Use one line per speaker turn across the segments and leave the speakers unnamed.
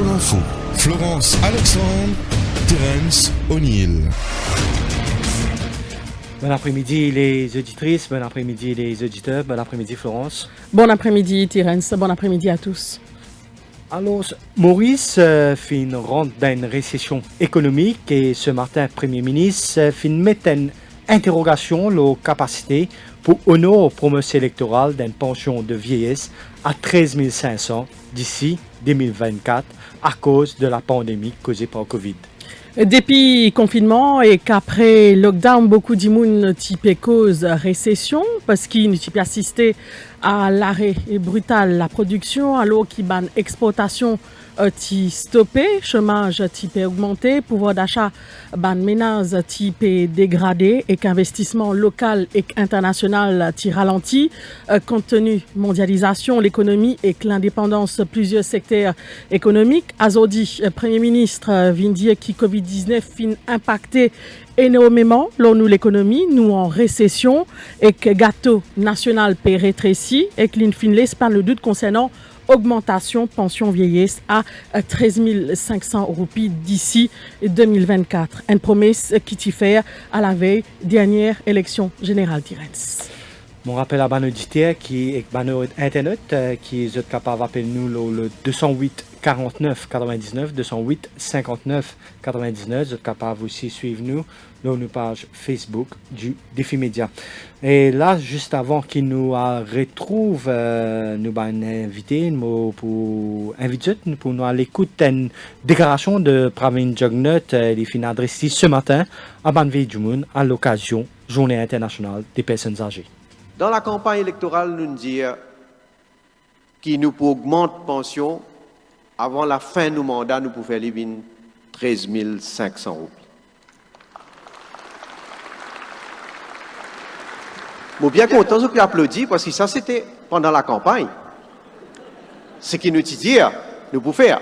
de l'info. Florence Alexandre, Terence O'Neill.
Bon après-midi les auditrices, bon après-midi les auditeurs, bon après-midi Florence.
Bon après-midi Terence, bon après-midi à tous.
Alors, Maurice fait une rentre d'une récession économique et ce matin, Premier ministre fait mettre une interrogation la capacité pour honorer la promesse électorale d'une pension de vieillesse à 13 500 d'ici 2024 à cause de la pandémie causée par Covid.
Depuis confinement et qu'après lockdown, beaucoup d'immunes type cause récession parce qu'ils type assisté à l'arrêt brutal la production alors qui ban exportation qui stoppé, chômage type augmenté, pouvoir d'achat ban ménage type dégradé et qu'investissement local et international qui ralenti compte tenu mondialisation, l'économie et que l'indépendance plusieurs secteurs économiques. Azodi, Premier ministre, vient dire qui Covid-19 fin impacté énormément nous l'économie, nous en récession et que gâteau national peut rétréci et que l'in laisse pas le doute concernant augmentation pension vieillesse à 13 500 roupies d'ici 2024. Une promesse qui t'y fait à la veille dernière élection générale d'Irens.
Mon rappel à ban auditeur qui est ban internet qui est capable d'appeler nous le 208 49 99 208 59 99. Vous êtes capable aussi suivre nous dans nos pages Facebook du Défi Média. Et là, juste avant qu'il nous retrouve, nous avons invité pour nous à l'écoute d'une déclaration de Pravin Jugnut, les fins adressées ce matin à Banveille du Monde à l'occasion Journée internationale des personnes âgées.
Dans la campagne électorale, nous disons qu'il nous augmente la pension avant la fin de nos mandats, nous pouvons faire les 13 500 roupies. Je suis bien content de vous applaudir parce que ça, c'était pendant la campagne. Ce qui nous dit, nous pouvons faire.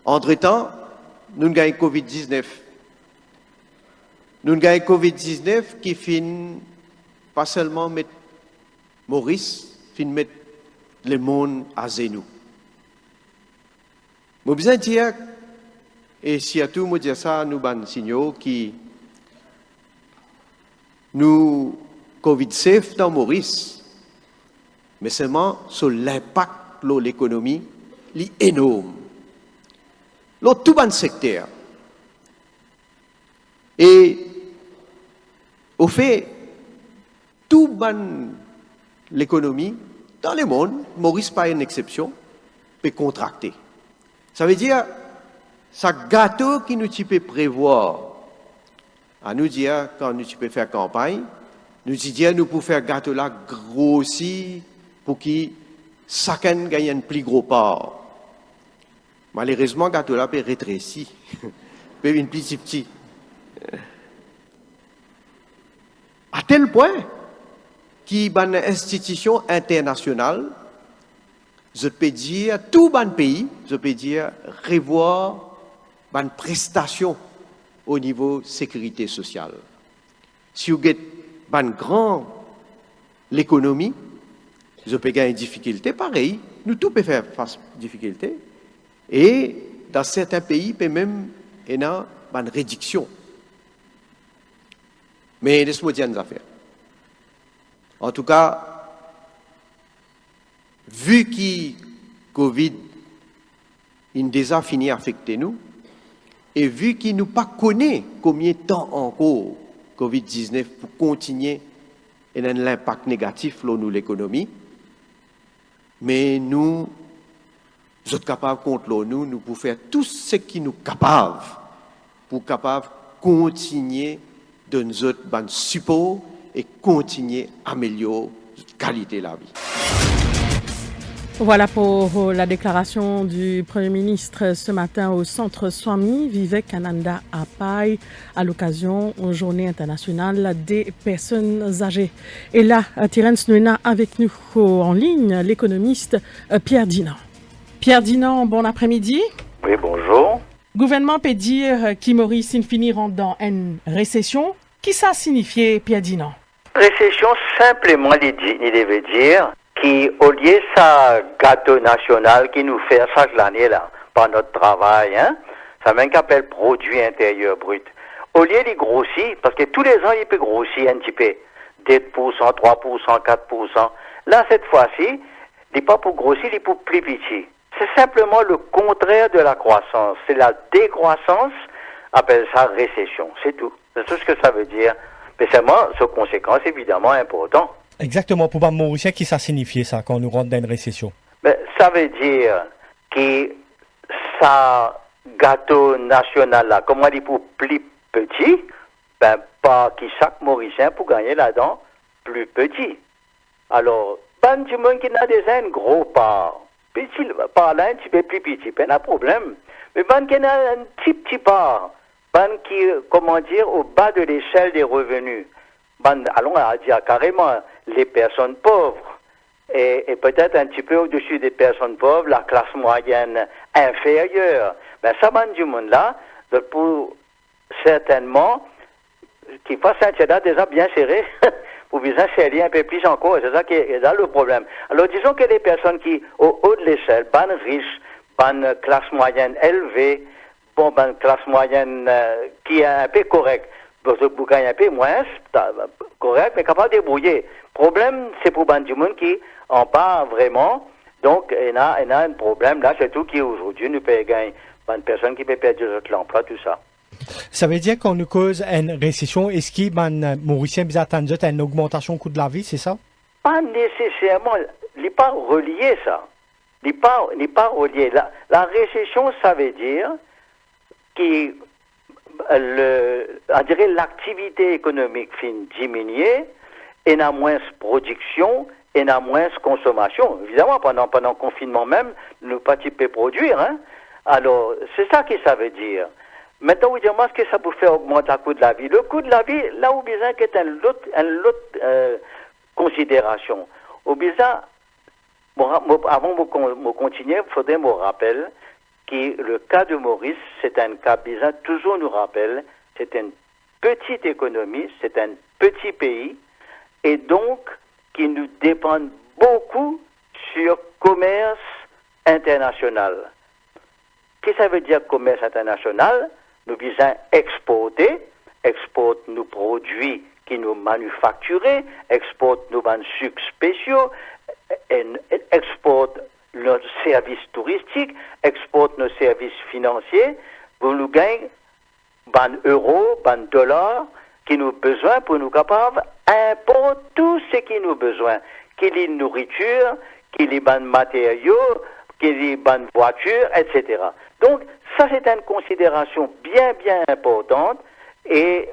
Entre-temps, nous gagnons Covid-19. Nous gagnons Covid-19 qui finit pas seulement mettre Maurice, finit mettre le monde à genoux. Je veux bien dire, et surtout, je dis ça, nous avons des signaux qui nous Covid-safe dans Maurice, mais seulement sur l'impact de l'économie, est énorme. Dans tout le secteur. Et au fait, tout l'économie, dans le monde, Maurice pas une exception, peut contracter. Ça veut dire, ça gâteau qui nous peut prévoir, à nous dire, quand nous peut faire campagne, nous disons, nous pouvons faire gâteau là grossir pour que chacun gagne un plus gros part. Malheureusement, gâteau là peut rétrécir, peut une plus petit. À tel point qui une institution internationale, je peux dire, tout bon pays, je peux dire, revoir une prestation au niveau sécurité sociale. Si vous avez une grande l'économie, je peux gagner une difficulté, pareil, nous tous pouvons faire face à difficulté. Et dans certains pays, peut même y avoir une réduction. Mais laisse-moi dire une affaire. En tout cas, vu que Covid a déjà fini à affecter nous, et vu qu'il nous pas connaît combien de temps encore Covid-19 pour continuer et l'impact négatif sur l'économie, mais nous sommes capables contre nous, nous pouvons faire tout ce qui nous est capable pour capable continuer de nous autres support et continuer à améliorer la qualité de la vie.
Voilà pour la déclaration du Premier ministre ce matin au centre Swami Vivek Ananda à Paille à l'occasion de la Journée internationale des personnes âgées. Et là, Terence Nuena avec nous en ligne, l'économiste Pierre Dinan. Pierre Dinan, bon après-midi.
Oui, bonjour.
Le gouvernement peut dire que Maurice finira dans une récession. Qui ça signifie, Pierre Dinan?
Récession, simplement, il veut dire qui, au lieu de ça gâteau national qui nous fait chaque année là, par notre travail, hein, ça même qu'appelle produit intérieur brut. Au lieu de grossir, parce que tous les ans, il peut grossir un petit peu, 2%, 3%, 4%. Là, cette fois-ci, il n'est pas pour grossir, il est pour plus petit. C'est simplement le contraire de la croissance. C'est la décroissance, appelle ça récession. C'est tout. C'est tout ce que ça veut dire. Mais seulement, ce conséquence évidemment important.
Exactement, pour les Mauriciens, qui ça signifie ça, quand nous rentre dans une récession?
Mais ça veut dire que ça gâteau national là, comme on dit pour plus petit, ben pas qui chaque Mauricien pour gagner là-dedans plus petit. Alors, ben du monde qui n'a déjà un gros part, petit par là un petit peu plus petit, pas de problème. Mais ben qui a un petit part, ben qui, comment dire, au bas de l'échelle des revenus, ben allons à dire carrément les personnes pauvres. Et peut-être un petit peu au-dessus des personnes pauvres, la classe moyenne inférieure. Ben, ça man du monde là, pour certainement, qu'il fasse un tchéda déjà bien serré, pour bien serrer un peu plus encore, c'est ça qui est là le problème. Alors disons que les personnes qui, au haut de l'échelle, ban riches, ban classe moyenne élevée, bon, ban classe moyenne qui est un peu correcte, vous gagnez un peu moins, correct, mais capable de débrouiller. Problème, c'est pour ban du monde qui en bas vraiment, donc il y a un problème là, surtout qui aujourd'hui nous peut gagner une personne qui peut perdre l'emploi, tout ça.
Ça veut dire qu'on nous cause une récession. Est-ce qu'il y a un Mauricien qui attend une augmentation du coût de la vie, c'est ça?
Pas nécessairement, il n'est pas relié ça. Il n'est pas relié. La récession, ça veut dire que l'activité économique fin diminuer, et n'a moins de production, et n'a moins de consommation. Évidemment, pendant le confinement même, nous pas typé produire. Hein? Alors, c'est ça que ça veut dire. Maintenant, vous dites-moi ce que ça vous fait augmenter le coût de la vie. Le coût de la vie, là où besoin qu'il y ait une autre considération. Au besoin, avant de continuer, il faudrait me rappeler que le cas de Maurice, c'est un cas besoin, toujours nous rappelle, c'est une petite économie, c'est un petit pays, et donc qui nous dépend beaucoup sur commerce international. Qu'est-ce que ça veut dire commerce international? Nous visons exporter, exporte nos produits qui nous manufacturés, exporte nos sucres spéciaux, exporte nos services touristiques, exporte nos services financiers, pour nous gagner ban euros, ban dollars, qui nous besoin pour nous capables importer tout ce qui nous besoin, qu'il y ait nourriture, qu'il y ait ban matériaux, qu'il y ait ban voitures, etc. Donc, ça c'est une considération bien importante et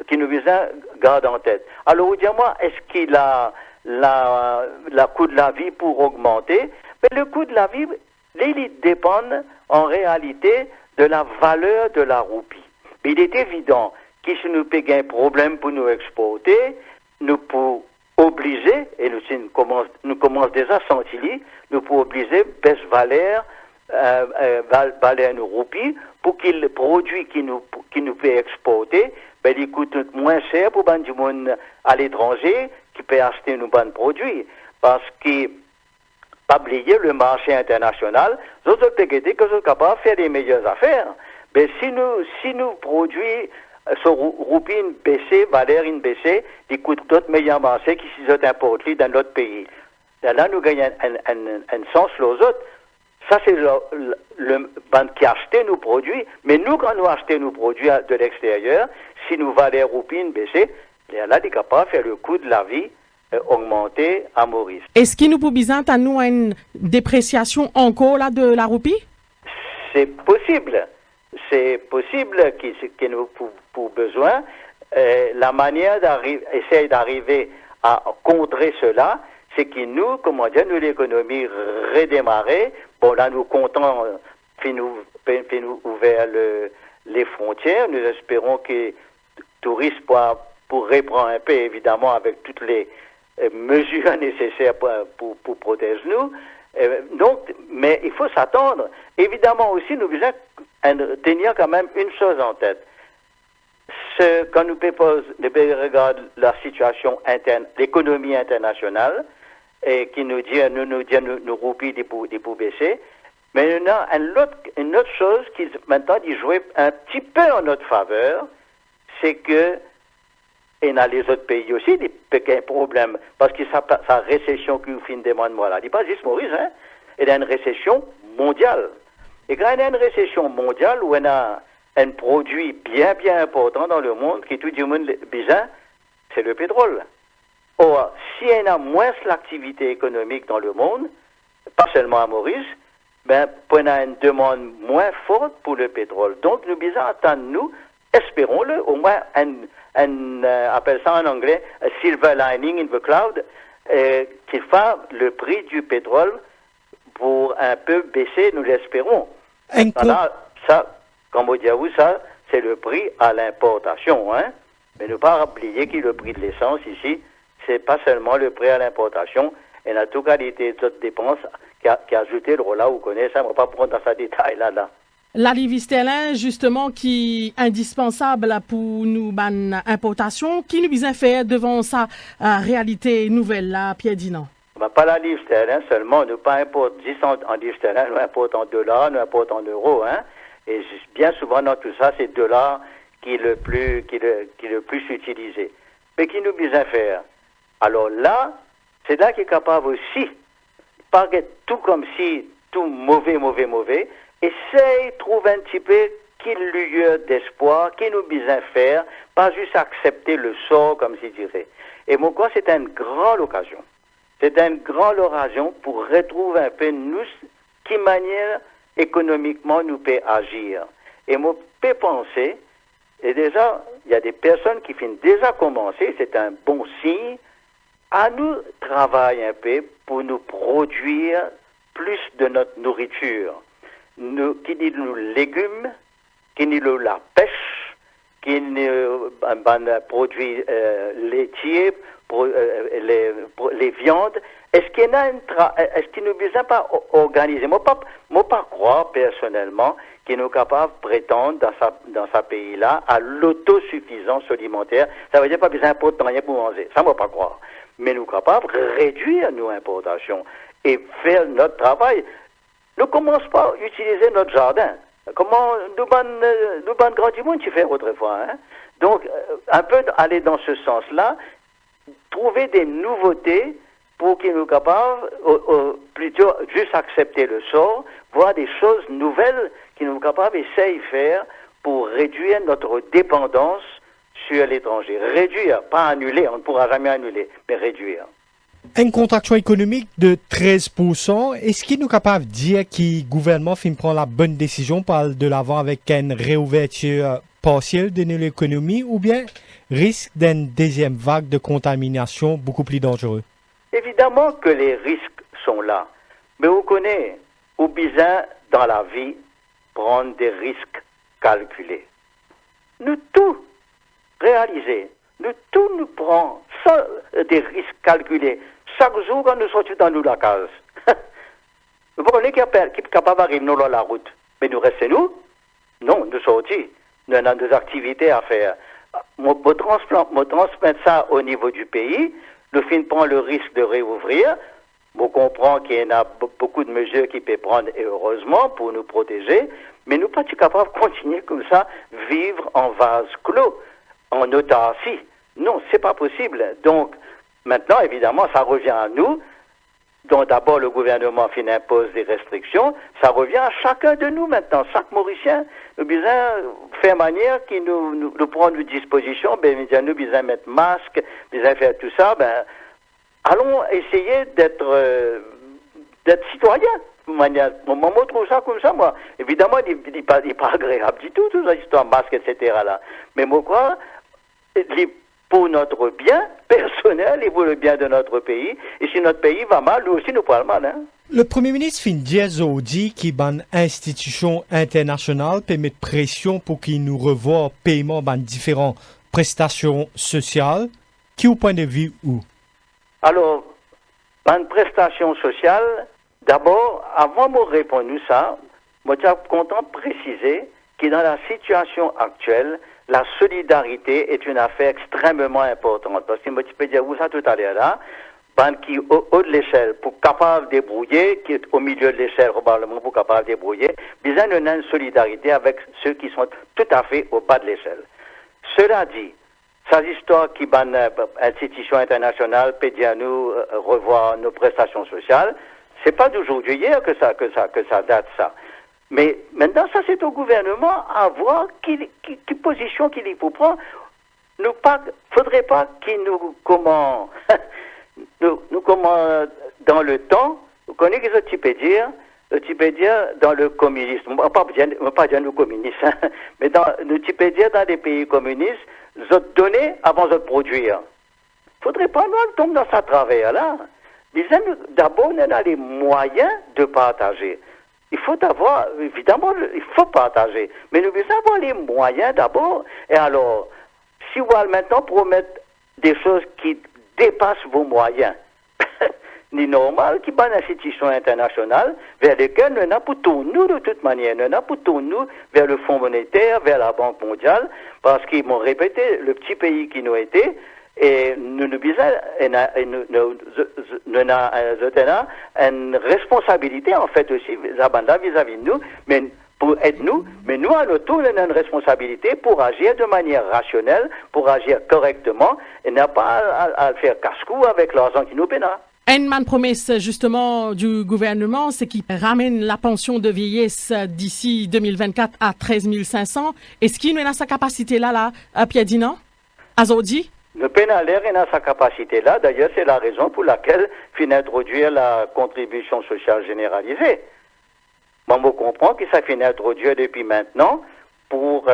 qui nous besoin garder en tête. Alors, dis-moi, est-ce qu'il a la coût de la vie pour augmenter? Mais le coût de la vie, il dépend en réalité de la valeur de la roupie. Mais il est évident que si nous payons un problème pour nous exporter, nous pouvons obliger, et nous commençons déjà à sentir, nous pouvons obliger baisse valeur nos roupies pour que le produit qui nous peut exporter, ben, il coûte moins cher pour du monde à l'étranger qui peut acheter nos bons produits. Parce que, pas oublier le marché international, nous autres peut aider que nous sommes capables de faire les meilleures affaires. Mais si nous produits sur roupie une baissée, valeur une baissée, il coûte d'autres meilleurs marchés qui si nous importent dans d'autres pays. Là, nous gagnons un sens aux autres. Ça, c'est le band qui achetait nos produits. Mais nous, quand nous achetons nos produits de l'extérieur, si nous valeurs roupie baisser, là, il est capable de faire le coût de la vie augmenter à Maurice.
Est-ce qu'il nous peut besoin à nous une dépréciation encore là, de la roupie?
C'est possible. C'est possible qu'il nous pour besoin. La manière d'essayer d'arriver à contrer cela, c'est que nous, comment dire, nous l'économie redémarrer. Bon, là, nous comptons, puis nous ouvert les frontières. Nous espérons que les touristes pour reprendre un peu, évidemment, avec toutes les mesures nécessaires pour protéger nous. Donc, mais il faut s'attendre. Évidemment aussi, nous devons tenir quand même une chose en tête. Quand nous regardons la situation interne, l'économie internationale, et qui nous dit nous roupies des pour baisser. Mais il y a une autre chose qui maintenant dit jouer un petit peu en notre faveur, c'est que, et dans les autres pays aussi, des petits problèmes, parce que sa récession qui fin demande moi là, dit pas juste Maurice, hein, il y a une récession mondiale. Et quand il y a une récession mondiale où on a un produit bien important dans le monde, qui tout du monde bizarre, c'est le pétrole. Or, si on a moins l'activité économique dans le monde, pas seulement à Maurice, ben, on a une demande moins forte pour le pétrole. Donc, nous bisons attendre, nous, espérons-le, au moins appelle ça en anglais, a silver lining in the cloud, qu'il fasse le prix du pétrole pour un peu baisser, nous l'espérons. Voilà, ça, comme on dit à vous, ça, c'est le prix à l'importation, hein. Mais ne pas oublier que le prix de l'essence ici, c'est pas seulement le prix à l'importation, et la totalité d'autres dépenses qui a ajouté le rôle là, vous connaissez ça, on ne va pas prendre dans ce détail là.
La livre sterling, justement, qui est indispensable pour nous, importation, qui nous vient faire devant sa réalité nouvelle, là, Pierre Dinan?
Pas la livre sterling seulement, nous pas importe 10 en livre sterling, nous importe en dollars, nous importe en euros, hein. Et bien souvent dans tout ça, c'est le dollar qui est le plus utilisé. Mais qui nous vient faire? Alors là, c'est là qu'il est capable aussi, pas tout comme si tout mauvais, essaye de trouver un petit peu quelle lueur d'espoir, qui nous besoin faire, pas juste accepter le sort, comme s'il dirait. Et mon quoi, c'est une grande occasion. C'est une grande occasion pour retrouver un peu nous, qui manière économiquement nous peut agir. Et moi, peut penser, et déjà, il y a des personnes qui finissent déjà commencer, c'est un bon signe, à nous travailler un peu pour nous produire plus de notre nourriture. Qui dit nous légumes, qui dit nous la pêche, qui dit produits laitiers, les viandes. Est-ce qu'il y a est-ce qu'il nous besoin pas organiser? Moi pas croire personnellement qu'il est capable de prétendre dans sa pays là à l'autosuffisance alimentaire. Ça veut dire pas besoin d'importer rien pour manger. Ça moi pas croire. Mais nous capables de réduire nos importations et faire notre travail. Ne commence pas à utiliser notre jardin. Comment nous ban grand du monde tu fais autrefois, hein? Donc un peu aller dans ce sens-là, trouver des nouveautés pour qu'ils nous capables plutôt juste accepter le sort, voir des choses nouvelles qu'ils nous capables d'essayer de faire pour réduire notre dépendance sur l'étranger. Réduire, pas annuler, on ne pourra jamais annuler, mais réduire.
Une contraction économique de 13%, est-ce qu'il nous capable de dire que le gouvernement prend la bonne décision par de l'avant avec une réouverture partielle de l'économie ou bien risque d'une deuxième vague de contamination beaucoup plus dangereuse?
Évidemment que les risques sont là, mais on connaît, ou besoin dans la vie, prendre des risques calculés. Nous tout réaliser, nous prenons sans des risques calculés. Chaque jour, quand nous sortons dans la case, vous comprenez qui est capable d'arriver dans la route. Mais nous restons nous? Non, nous sortons. Nous avons des activités à faire. Moi, transmettre ça au niveau du pays, nous finissons le risque de réouvrir. On comprend qu'il y a beaucoup de mesures qui peuvent prendre, et heureusement, pour nous protéger. Mais nous ne sommes pas capables de continuer comme ça, vivre en vase clos, en autarcie. Non, c'est pas possible. Donc, maintenant, évidemment, ça revient à nous. Donc, d'abord, le gouvernement impose des restrictions. Ça revient à chacun de nous maintenant, chaque Mauricien. Nous devons faire manière qui nous prend une disposition. Ben, nous devons mettre masque, nous devons faire tout ça. Ben, allons essayer d'être citoyens. Moi, je trouve ça comme ça, moi. Évidemment, il n'est pas agréable du tout, toute l'histoire masque, etc. là. Mais moi, quoi, pour notre bien personnel et pour le bien de notre pays. Et si notre pays va mal, nous aussi, nous parlons mal. Hein?
Le Premier ministre dit qu'il y a une institution internationale peut mettre pression pour qu'il nous revoie paiement de différentes prestations sociales. Qui au point de vue où?
Alors, une prestation sociale, d'abord, avant de répondre à ça, je suis content de préciser que dans la situation actuelle, la solidarité est une affaire extrêmement importante. Parce que je peux dire vous ça tout à l'heure là, ban qui haut de l'échelle pour capable de débrouiller, qui est au milieu de l'échelle probablement pour capable de débrouiller, besoin d'une solidarité avec ceux qui sont tout à fait au bas de l'échelle. Cela dit, ces histoires qui ban institutions internationales pédient à nous revoir nos prestations sociales, c'est pas d'aujourd'hui hier que ça date ça. Mais maintenant ça c'est au gouvernement à voir qui position qu'il y faut prendre. Faudrait pas qu'il nous comment dans le temps, vous connaissez ce que tu peux dire dans le communisme, pas dire nous communistes, hein, mais tu peux dire dans des pays communistes, ils ont donné avant de produire. Faudrait pas nous tomber dans ce travers-là. D'abord, on a les moyens de partager. Il faut partager, mais nous devons avoir les moyens d'abord. Et alors, si vous allez maintenant promettre des choses qui dépassent vos moyens, ni normal qu'il y ait une institution internationale vers lesquelles nous n'avons pas tourné de toute manière, nous n'avons pas tourné vers le Fonds monétaire, vers la Banque mondiale, parce qu'ils m'ont répété, le petit pays qui nous était, et nous avons une responsabilité en fait aussi vis-à-vis de nous, mais pour être nous, mais nous à notre tour, nous avons une responsabilité pour agir de manière rationnelle, pour agir correctement, et n'a pas à faire casse-cou avec l'argent qui nous peine.
Une promesse justement du gouvernement, c'est qu'il ramène la pension de vieillesse d'ici 2024 à 13 500. Est-ce qu'il a sa capacité là, Pierre Dinan, Azodi?
Le pénalaire a sa capacité là. D'ailleurs, c'est la raison pour laquelle il faut introduire la contribution sociale généralisée. Moi, je comprends que ça fait introduire depuis maintenant pour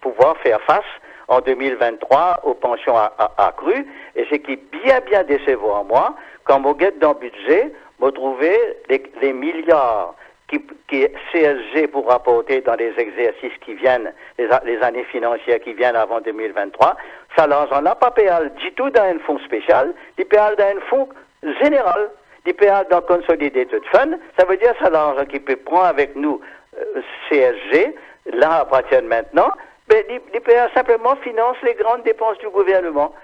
pouvoir faire face en 2023 aux pensions accrues. Et ce qui est bien décevant moi, quand on regarde dans le budget, on trouve les milliards qui CSG pour rapporter dans les exercices qui viennent, les années financières qui viennent avant 2023, ça l'argent n'a pas payé du tout dans un fonds spécial, il paye dans un fonds général, il paye dans Consolidated Fund, ça veut dire ça l'argent qui peut prendre avec nous CSG, là à partir de maintenant, mais l'IPA simplement finance les grandes dépenses du gouvernement,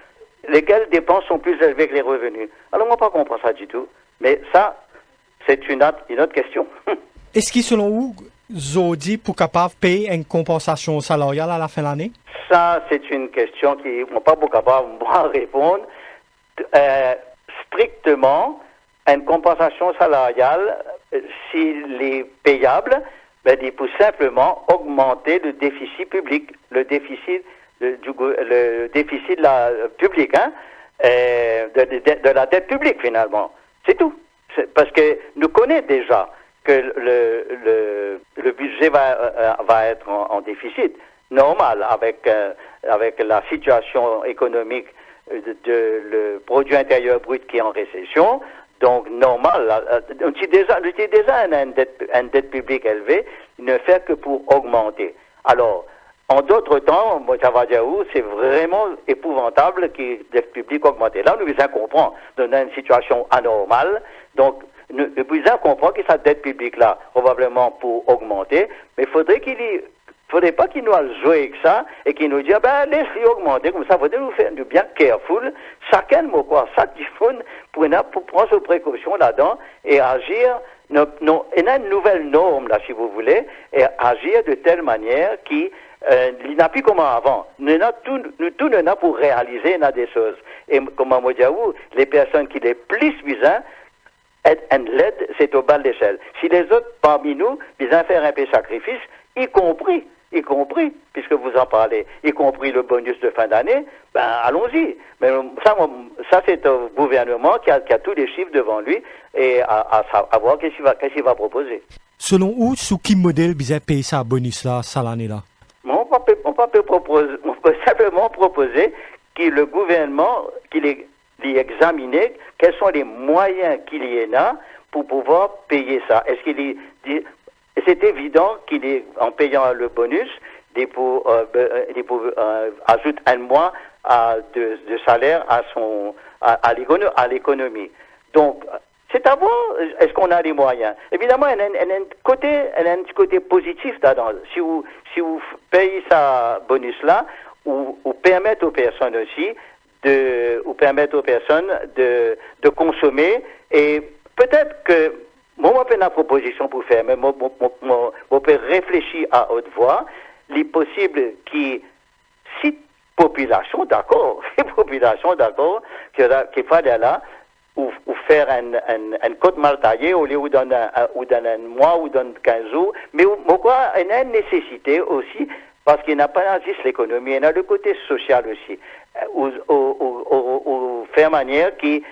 lesquelles dépenses sont plus élevées que les revenus. Alors on ne pas comprendre ça du tout, mais ça, c'est une autre question.
Est-ce que selon vous, Zodi pour capable de payer une compensation salariale à la fin de l'année?
Ça, c'est une question qui n'est pas beaucoup capable de répondre. Strictement, une compensation salariale, s'il est payable, ben, il faut simplement augmenter le déficit public, le déficit public, hein, de la dette publique finalement. C'est tout. Parce que nous connaissons déjà que le budget va être en déficit normal avec la situation économique de le produit intérieur brut qui est en récession. Donc normal, on est déjà une dette publique élevée, il ne fait que pour augmenter. Alors, en d'autres temps, moi, ça va dire où c'est vraiment épouvantable que la dette publique augmente. Là, nous devons comprendre, dans une situation anormale, donc nous devons comprendre que cette dette publique-là, probablement pour augmenter, mais faudrait pas qu'il nous joue avec ça et qu'il nous dise, laisse-le augmenter, comme ça, faudrait nous faire bien careful, chacun mot quoi, chaque diphone, pour prendre ses précautions là-dedans et agir, il y a une nouvelle norme, là, si vous voulez, et agir de telle manière qu'il n'a plus comme avant. Nous n'avons pour réaliser des choses. Et comme on dit, les personnes qui les plus besoin, l'aide, c'est au bas de l'échelle. Si les autres parmi nous, ils ont fait un peu de sacrifice, y compris, puisque vous en parlez, y compris le bonus de fin d'année, allons-y. Mais ça c'est au gouvernement qui a tous les chiffres devant lui et à voir qu'est-ce qu'il va proposer.
Selon vous, sous quel modèle vous avez payé ça bonus là, ça l'année-là?
On peut simplement proposer que le gouvernement, qu'il examine quels sont les moyens qu'il y a pour pouvoir payer ça. Est-ce qu'il dit, c'est évident qu'il est, en payant le bonus, il ajoute un mois de salaire à l'économie. Donc, c'est à voir, est-ce qu'on a les moyens? Évidemment, il y a un côté positif là-dedans. Si vous payez ce bonus-là, ou permettre aux personnes aussi ou permettre aux personnes de consommer. Et peut-être que, moi, j'ai une proposition pour faire, mais moi, peut réfléchir à haute voix, les possibles qui, si population d'accord, qu'il fallait là, ou faire un code mal taillé au lieu d'un mois ou d'un 15 jours, mais pourquoi il y a une nécessité aussi, parce qu'il n'a pas juste l'économie, il y a le côté social aussi, ou faire manière qui,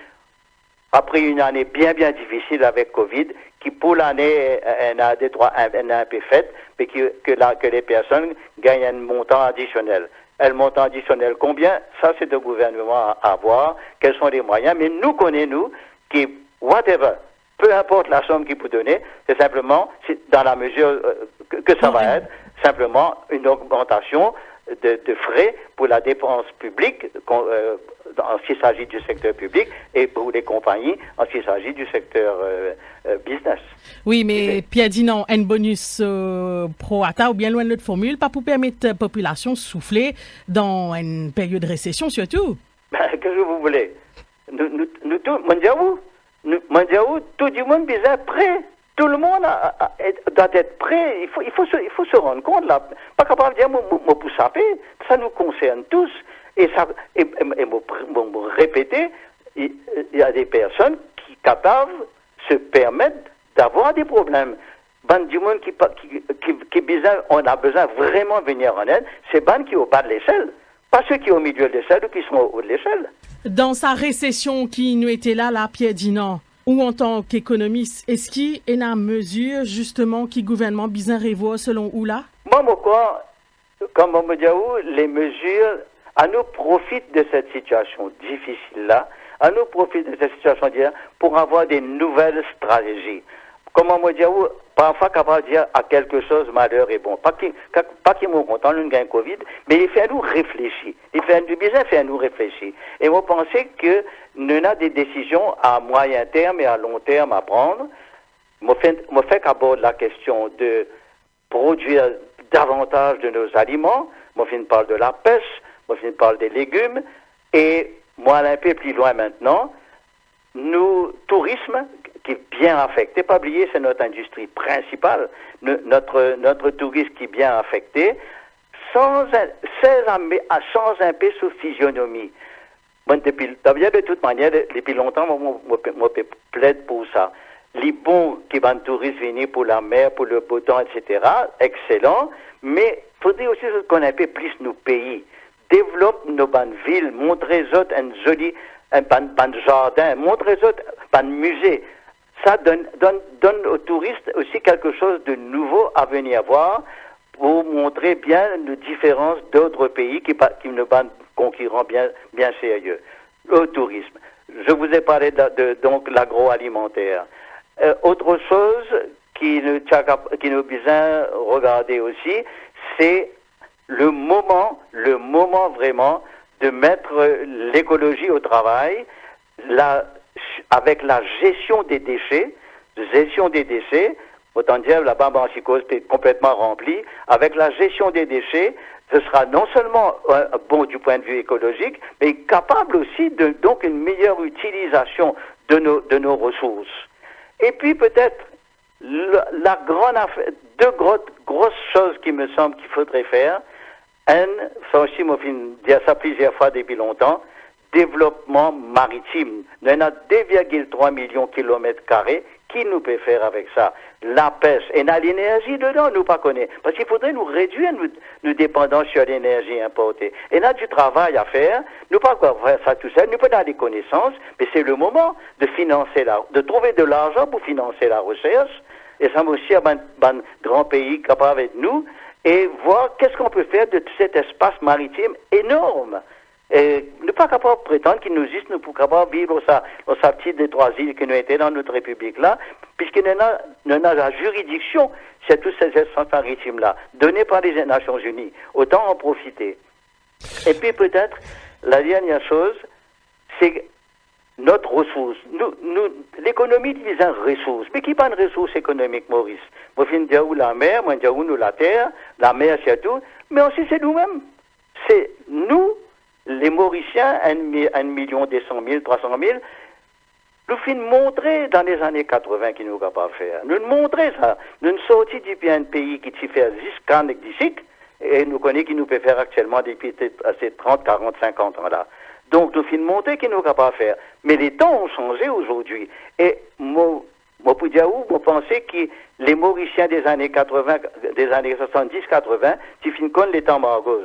après une année bien difficile avec Covid, qui pour l'année a un peu fait, mais que les personnes gagnent un montant additionnel. Un montant additionnel, combien? Ça, c'est au gouvernement à voir. Quels sont les moyens? Mais nous connaissons, qui, whatever, peu importe la somme qu'il peut donner, c'est simplement, dans la mesure que ça va être, simplement une augmentation de frais pour la dépense publique, en ce qui s'agit du secteur public, et pour les compagnies, en ce qui s'agit du secteur business.
Oui, mais Pierre dit non, un bonus pro rata ou bien loin de notre formule, pas pour permettre la population de souffler dans une période de récession surtout.
Qu'est-ce que vous voulez? Nous tous, Mondiaou, tout le monde est prêt. Tout le monde doit être prêt. Il faut se rendre compte là. Pas capable de dire moi pour saper. Ça nous concerne tous. Et répéter, il y a des personnes qui capables se permettent d'avoir des problèmes. Ben du monde on a besoin vraiment de venir en aide. C'est ben qui est au bas de l'échelle. Pas ceux qui sont au milieu de l'échelle ou qui sont au haut de l'échelle.
Dans sa récession qui nous était là, Pierre dit non. Ou en tant qu'économiste, est-ce qu'il y a une mesure justement qui gouvernement bizarre revoit selon où là?
Moi, comme on me dit, les mesures, à nous profitent de cette situation difficile-là, à nous profitent de cette situation pour avoir des nouvelles stratégies. Comme on me dit, parfois capable de dire à quelque chose malheur est bon. Pas qu'ils m'ont content, nous gagnons Covid, mais il fait à nous réfléchir. Il fait du bien, fait à nous réfléchir. Et moi, pensez que nous avons des décisions à moyen terme et à long terme à prendre. Moi, fait qu'aborde la question de produire davantage de nos aliments. Moi, je parle de la pêche. Moi, je parle des légumes. Et moi, un peu plus loin maintenant, nous, tourisme, qui est bien affecté, pas oublier, c'est notre industrie principale, notre tourisme qui est bien affecté, sans un peu sous physionomie. Bon, de toute manière, depuis longtemps, moi, plaide pour ça. Les bons qui vont touristes venir pour la mer, pour le beau temps, etc., excellent, mais il faudrait aussi qu'on ait un peu plus nos pays. Développe nos bonnes villes, montrer aux autres un joli ban jardin, montrer aux autres ban musée. Ça donne aux touristes aussi quelque chose de nouveau à venir voir pour montrer bien les différences d'autres pays qui ne sont concurrents bien sérieux. Le tourisme. Je vous ai parlé donc l'agroalimentaire. Autre chose qui nous besoin regarder aussi, c'est le moment vraiment de mettre l'écologie au travail, avec la gestion des déchets, autant dire la bande en psychose est complètement remplie, avec la gestion des déchets, ce sera non seulement bon du point de vue écologique, mais capable aussi donc une meilleure utilisation de nos ressources. Et puis peut-être la grande affaire, deux grosses choses qui me semblent qu'il faudrait faire. Ça aussi, moi, je dis ça plusieurs fois depuis longtemps, développement maritime. Il y en a 2,3 millions de kilomètres carrés. Qui nous peut faire avec ça? La pêche. Et on a l'énergie dedans, nous pas connaît. Parce qu'il faudrait nous réduire nos dépendances sur l'énergie importée. Et on a du travail à faire. Nous pas faire ça tout seul. Nous pas dans des connaissances. Mais c'est le moment de financer de trouver de l'argent pour financer la recherche. Et ça aussi à un grand pays capable avec nous. Et voir qu'est-ce qu'on peut faire de cet espace maritime énorme. Et ne pas capable de prétendre qu'il nous existe, nous pour capable vivre sa petite des trois îles qui nous étaient dans notre République là, puisqu'il y a la juridiction sur tous ces espaces maritimes là, donnés par les Nations Unies. Autant en profiter. Et puis peut-être, la dernière chose, c'est notre ressource. L'économie divise en ressources. Mais qui pas de ressources économiques, Maurice? Moi, je viens de dire où la mer, moi, je viens de dire où nous la terre, la mer surtout, mais aussi c'est nous-mêmes. C'est nous, les Mauriciens, 1,2 300 000, nous finissons montrer dans les années 80 qu'ils nous capables de faire. Nous montrer ça. Nous sommes sortis depuis un pays qui s'y fait 10 ans d'ici, et nous connaissons qui nous peut faire actuellement depuis ces 30, 40, 50 ans là. Donc nous finissons montrer qu'ils nous capables de faire. Mais les temps ont changé aujourd'hui. Et moi, pour dire où, moi, pensais que les Mauriciens des années 80, des années 70, 80, tu finis comme les temps margos.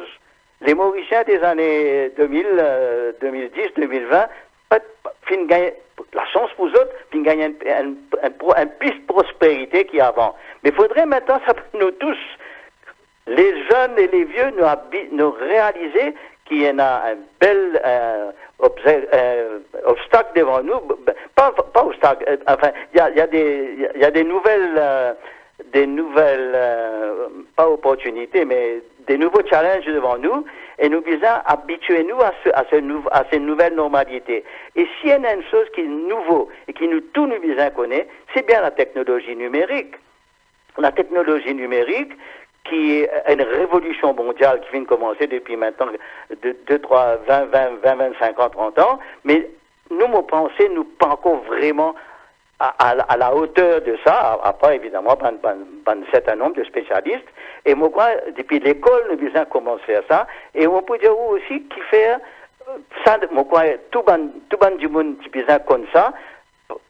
Les Mauriciens des années 2000, 2010, 2020, fin gagner la chance pour eux autres, fin gagner un plus de prospérité qu'avant. Mais il faudrait maintenant, ça, nous tous, les jeunes et les vieux, nous réaliser qu'il y en a un bel obstacle devant nous. Pas obstacle, enfin, il y a des nouvelles, pas opportunités, mais des nouveaux challenges devant nous, et nous devons habituer nous à ces nouvelles normalités. Et s'il y a une chose qui est nouveau et qui nous connaît, c'est bien la technologie numérique. La technologie numérique, qui est une révolution mondiale qui vient de commencer depuis maintenant 20, 25 ans, 30 ans, mais nous, mon pensée, nous pas encore vraiment à la hauteur de ça, après évidemment, un certain nombre de spécialistes, et moi, depuis l'école, nous avons commencé à ça, et on peut dire aussi qu'il fait ça, moi, tout ban du monde qui besoin comme ça,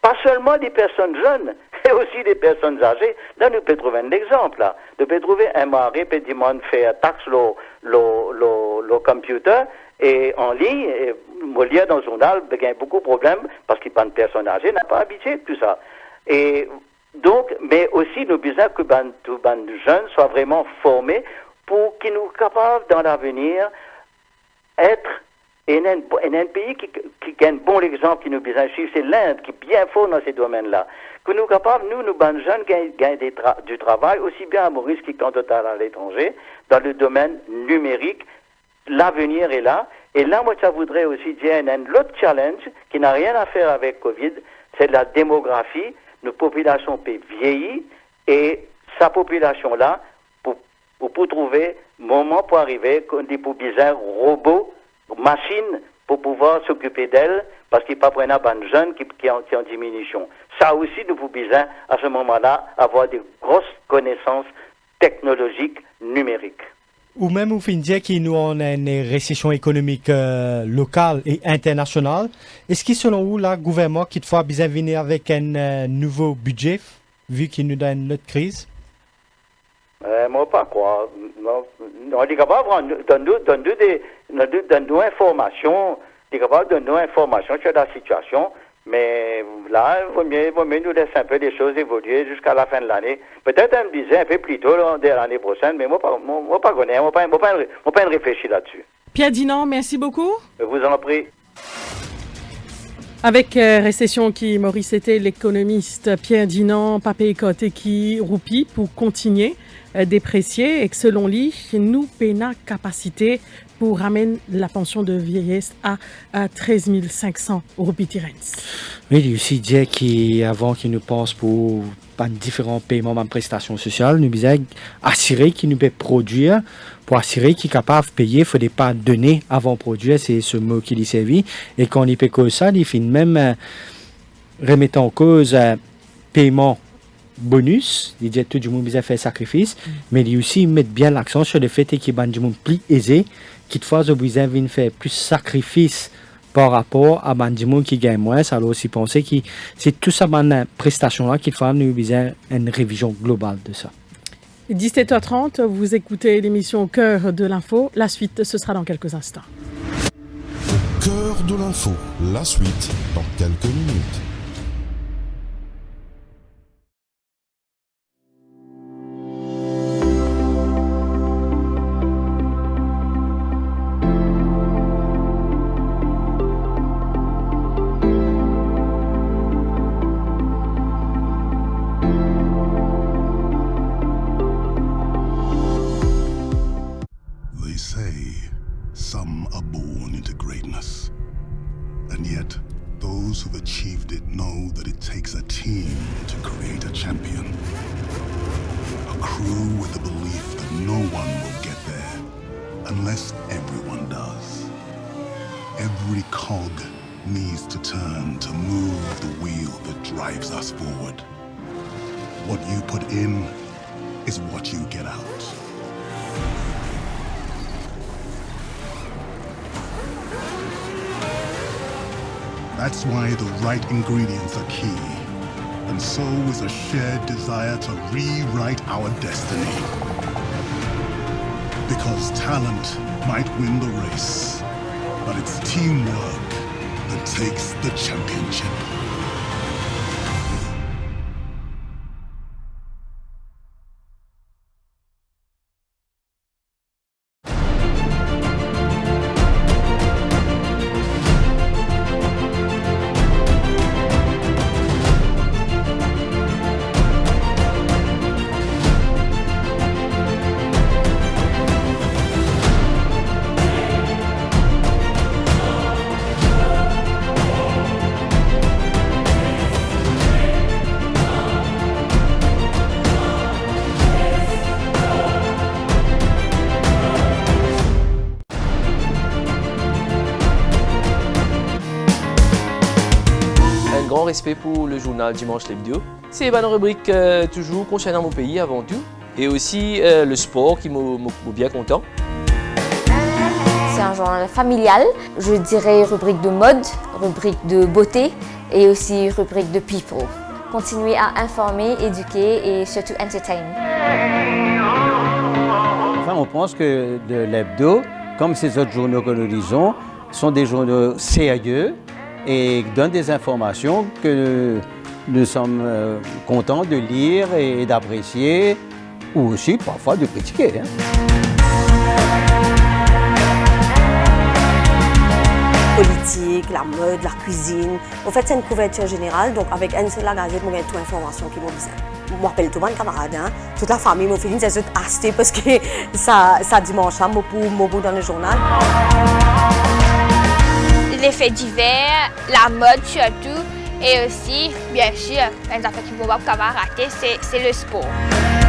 pas seulement des personnes jeunes, mais aussi des personnes âgées. Là, nous pouvons trouver un exemple, là. Nous pouvons trouver un mari, peut dire, faire taxe le computer, et en ligne, et me lire dans le journal, il y a beaucoup de problèmes, parce qu'il n'y a pas de personnes âgées, n'a pas habitué tout ça. Et donc, mais aussi, nous besoin que tous les jeunes soient vraiment formés pour qu'ils nous capables, dans l'avenir, être un pays qui a un bon exemple, qui nous besoin de suivre, c'est l'Inde, qui est bien fort dans ces domaines-là. Que nous capables, nous jeunes, gagnent du travail, aussi bien à Maurice qu'en total à l'étranger, dans le domaine numérique. L'avenir est là. Et là, moi, ça voudrais aussi dire un autre challenge qui n'a rien à faire avec Covid, c'est la démographie. Nos populations peuvent vieillir et sa population-là, pour trouver moment pour arriver, qu'on dit pour bizarre, robots, machines, pour pouvoir s'occuper d'elles, parce qu'il n'y a pas de jeunes qui en diminution. Ça aussi, nous pouvons besoin, à ce moment-là, avoir de grosses connaissances technologiques numériques.
Ou même au fin de dire qu'il nous en a une récession économique locale et internationale. Est-ce que selon vous, le gouvernement qui doit bien venir avec un nouveau budget, vu qu'il nous donne notre crise?
Moi, pas quoi. On est capable de donner nos informations, on est capable de donner nos informations sur la situation. Mais là, il vaut mieux nous laisser un peu les choses évoluer jusqu'à la fin de l'année. Peut-être un budget un peu plus tôt dès l'année prochaine, mais moi pas connais, moi pas réfléchir là-dessus.
Pierre Dinant, merci beaucoup.
Je vous en prie.
Avec récession qui Maurice était l'économiste Pierre Dinant, papé côté qui roupie pour continuer déprécier et que selon lui, nous pena capacité pour ramener la pension de vieillesse à 13 500 roupies Tirens.
Oui, il aussi dit qu'avant qu'il nous pense pour différents paiements en prestations sociales, nous devons assurer qu'il nous peut produire. Pour assurer qu'il est capable de payer, il ne faut pas donner avant de produire, c'est ce mot qui lui servit. Et quand il paye comme ça, il finit même remettre en cause paiement bonus, il dit tout le monde a fait sacrifice, mais il aussi met bien l'accent sur le fait qu'il y a du monde plus aisé, qui de fois besoin de faire plus sacrifice par rapport à du monde qui gagne moins. Alors aussi penser que c'est tout ça une prestation là qu'il faut nous besoin une révision globale de ça.
17h30, vous écoutez l'émission Au cœur de l'info. La suite, ce sera dans quelques instants.
Au cœur de l'info, la suite dans quelques minutes.
And yet, those who've achieved it know that it takes a team to create a champion. A crew with the belief that no one will get there unless everyone does. Every cog needs to turn to move the wheel that drives us forward. What you put in is what you get out. That's why the right ingredients are key. And so is a shared desire to rewrite our destiny. Because talent might win the race, but it's teamwork that takes the championship.
Grand respect pour le journal Dimanche l'Hebdo. C'est une rubrique toujours concernant mon pays avant tout. Et aussi le sport qui m'a bien content.
C'est un journal familial, je dirais rubrique de mode, rubrique de beauté et aussi rubrique de people. Continuer à informer, éduquer et surtout entertain.
Enfin, on pense que l'hebdo, comme ces autres journaux que nous lisons, sont des journaux sérieux et donnent des informations que nous sommes contents de lire et d'apprécier, ou aussi parfois de critiquer.
Politique, la mode, la cuisine. En fait, c'est une couverture générale, donc avec une seule gazette, on a toute l'information qui m'a besoin. Je m'appelle tout le monde camarade, toute la famille m'a fait une zeste acheter parce que ça dimanche, moi pour dans le journal.
Les faits divers, la mode surtout, et aussi, bien sûr, les affaires qui ne vont pas rater, c'est le sport.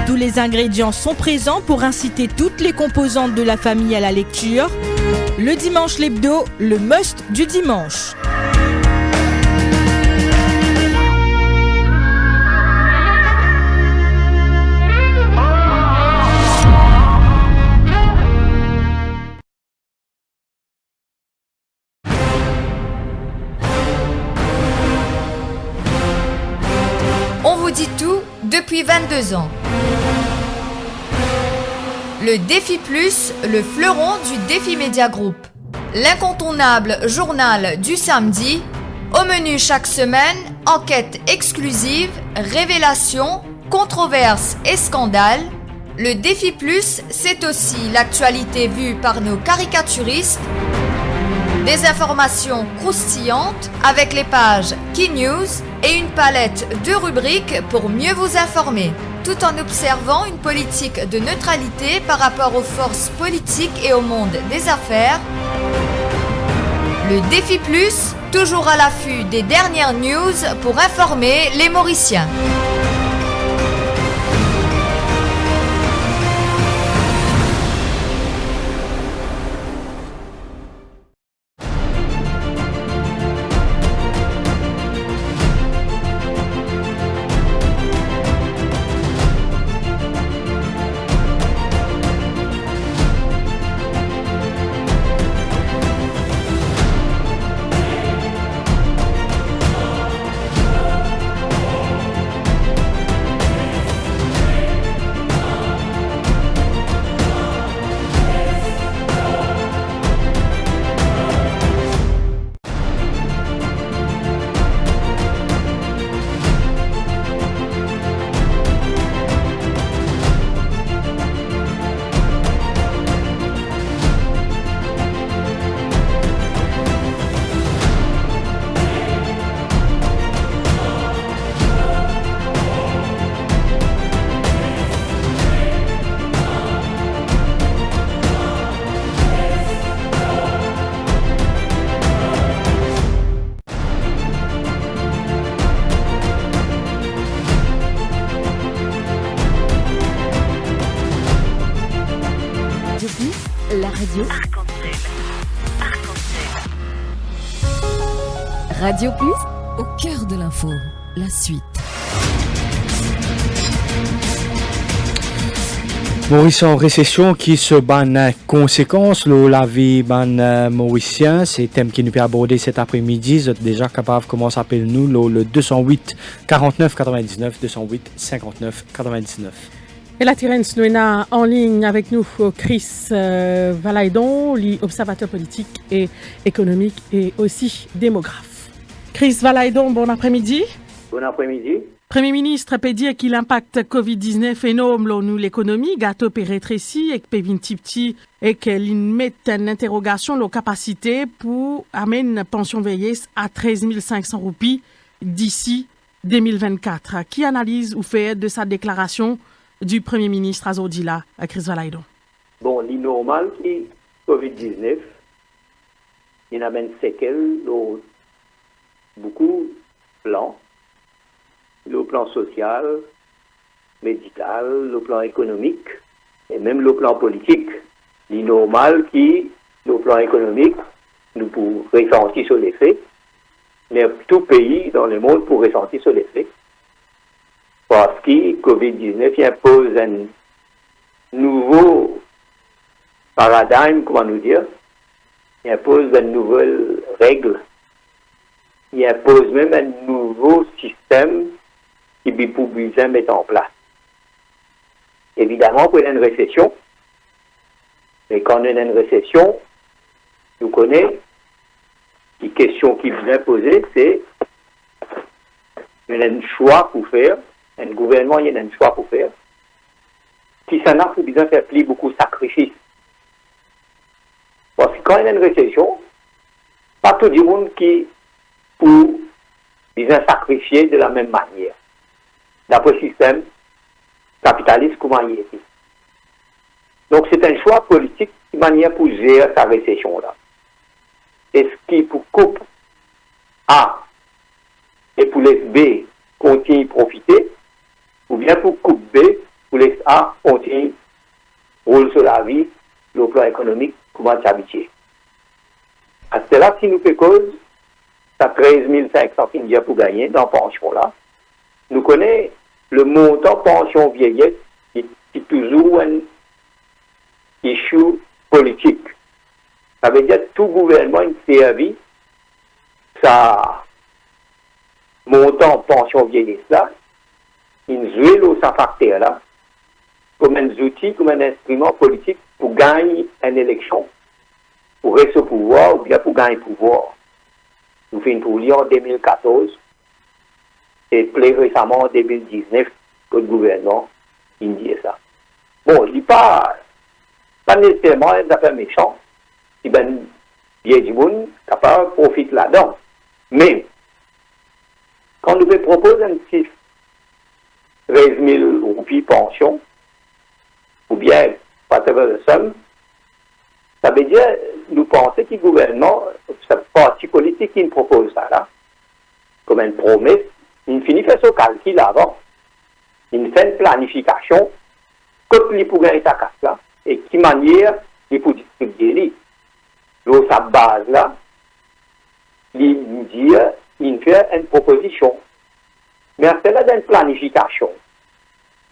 Tous les ingrédients sont présents pour inciter toutes les composantes de la famille à la lecture. Le Dimanche l'Hebdo, le must du dimanche.
On vous dit tout depuis 22 ans. Le Défi Plus, le fleuron du Défi Média Group. L'incontournable journal du samedi. Au menu chaque semaine, enquêtes exclusives, révélations, controverses et scandales. Le Défi Plus, c'est aussi l'actualité vue par nos caricaturistes. Des informations croustillantes avec les pages Key News et une palette de rubriques pour mieux vous informer, tout en observant une politique de neutralité par rapport aux forces politiques et au monde des affaires. Le Défi Plus, toujours à l'affût des dernières news pour informer les Mauriciens.
Radio Plus, au cœur de l'info, la suite.
Maurice en récession qui se ban conséquences la vie ban mauricien, c'est thème qui nous peut aborder cet après-midi. Vous êtes déjà capable comment s'appelle nous le 208 49 99 208 59 99.
Et la Tyrens, nous avons en ligne avec nous Chris Valaidon, observateur politique et économique et aussi démographe. Chris Valaidon, bon après-midi.
Bon après-midi.
Premier ministre peut dire qu'il l'impact Covid-19 énorme nous l'économie, gâteau peut rétrécir et que peut venir petit et qu'il met une interrogation la capacité pour amener une pension vieillesse à 13 500 roupies d'ici 2024. Qui analyse ou fait de sa déclaration du Premier ministre Azodila à Chris Valaidon?
Bon, l'innormal qui Covid-19, il amène séquelles beaucoup plans. Le plan social, médical, le plan économique et même le plan politique. L'innormal qui, le plan économique, nous pouvons ressentir sur l'effet, mais tout pays dans le monde pour ressentir sur l'effet. Parce que Covid-19 impose un nouveau paradigme, comment nous dire, il impose de nouvelles règles, il impose même un nouveau système qui pour besoin mettre en place. Évidemment, pour une récession, mais quand on a une récession, nous connaissons, les questions qui vient poser, c'est il y a un choix pour faire, un gouvernement, il y a un choix pour faire, qui s'en a, il faut bien faire plier beaucoup de sacrifices. Parce que quand il y a une récession, pas tout le monde qui pour bien sacrifier de la même manière. D'après le système capitaliste, comment il est. Donc c'est un choix politique de manière pour gérer sa récession-là. Est-ce qu'il pour coupe A et pour laisser B continue profiter, ou bien pour coupe B, pour laisser A continue rouler sur la vie, le plan économique, comment s'habituer. À cela, si nous fait cause, ça 13 500 qui nous pour gagner dans la pension-là, nous connaissons le montant pension vieillesse qui est toujours un issue politique. Ça veut dire que tout gouvernement a servi sa montant pension vieillesse là, il joue sa facteur là, comme un outil, comme un instrument politique pour gagner une élection, pour rester au pouvoir ou bien pour gagner le pouvoir. Nous faisons pour lui en 2014 et plus récemment en 2019 que le gouvernement il dit ça. Bon, il n'est pas nécessairement un affaire méchant, il y a du monde capable de profiter là-dedans. Mais quand nous proposons un chiffre 13 000 roupies pension, ou bien pas de somme, ça veut dire nous pensons que le gouvernement, ce parti politique qui nous propose ça là, comme une promesse, il finit faire son calcul avant. Il fait une planification, quand il peut gagner sa casse là, et qui manière il peut distribuer sa base là, il dit, il fait une proposition. Mais à cela d'une planification,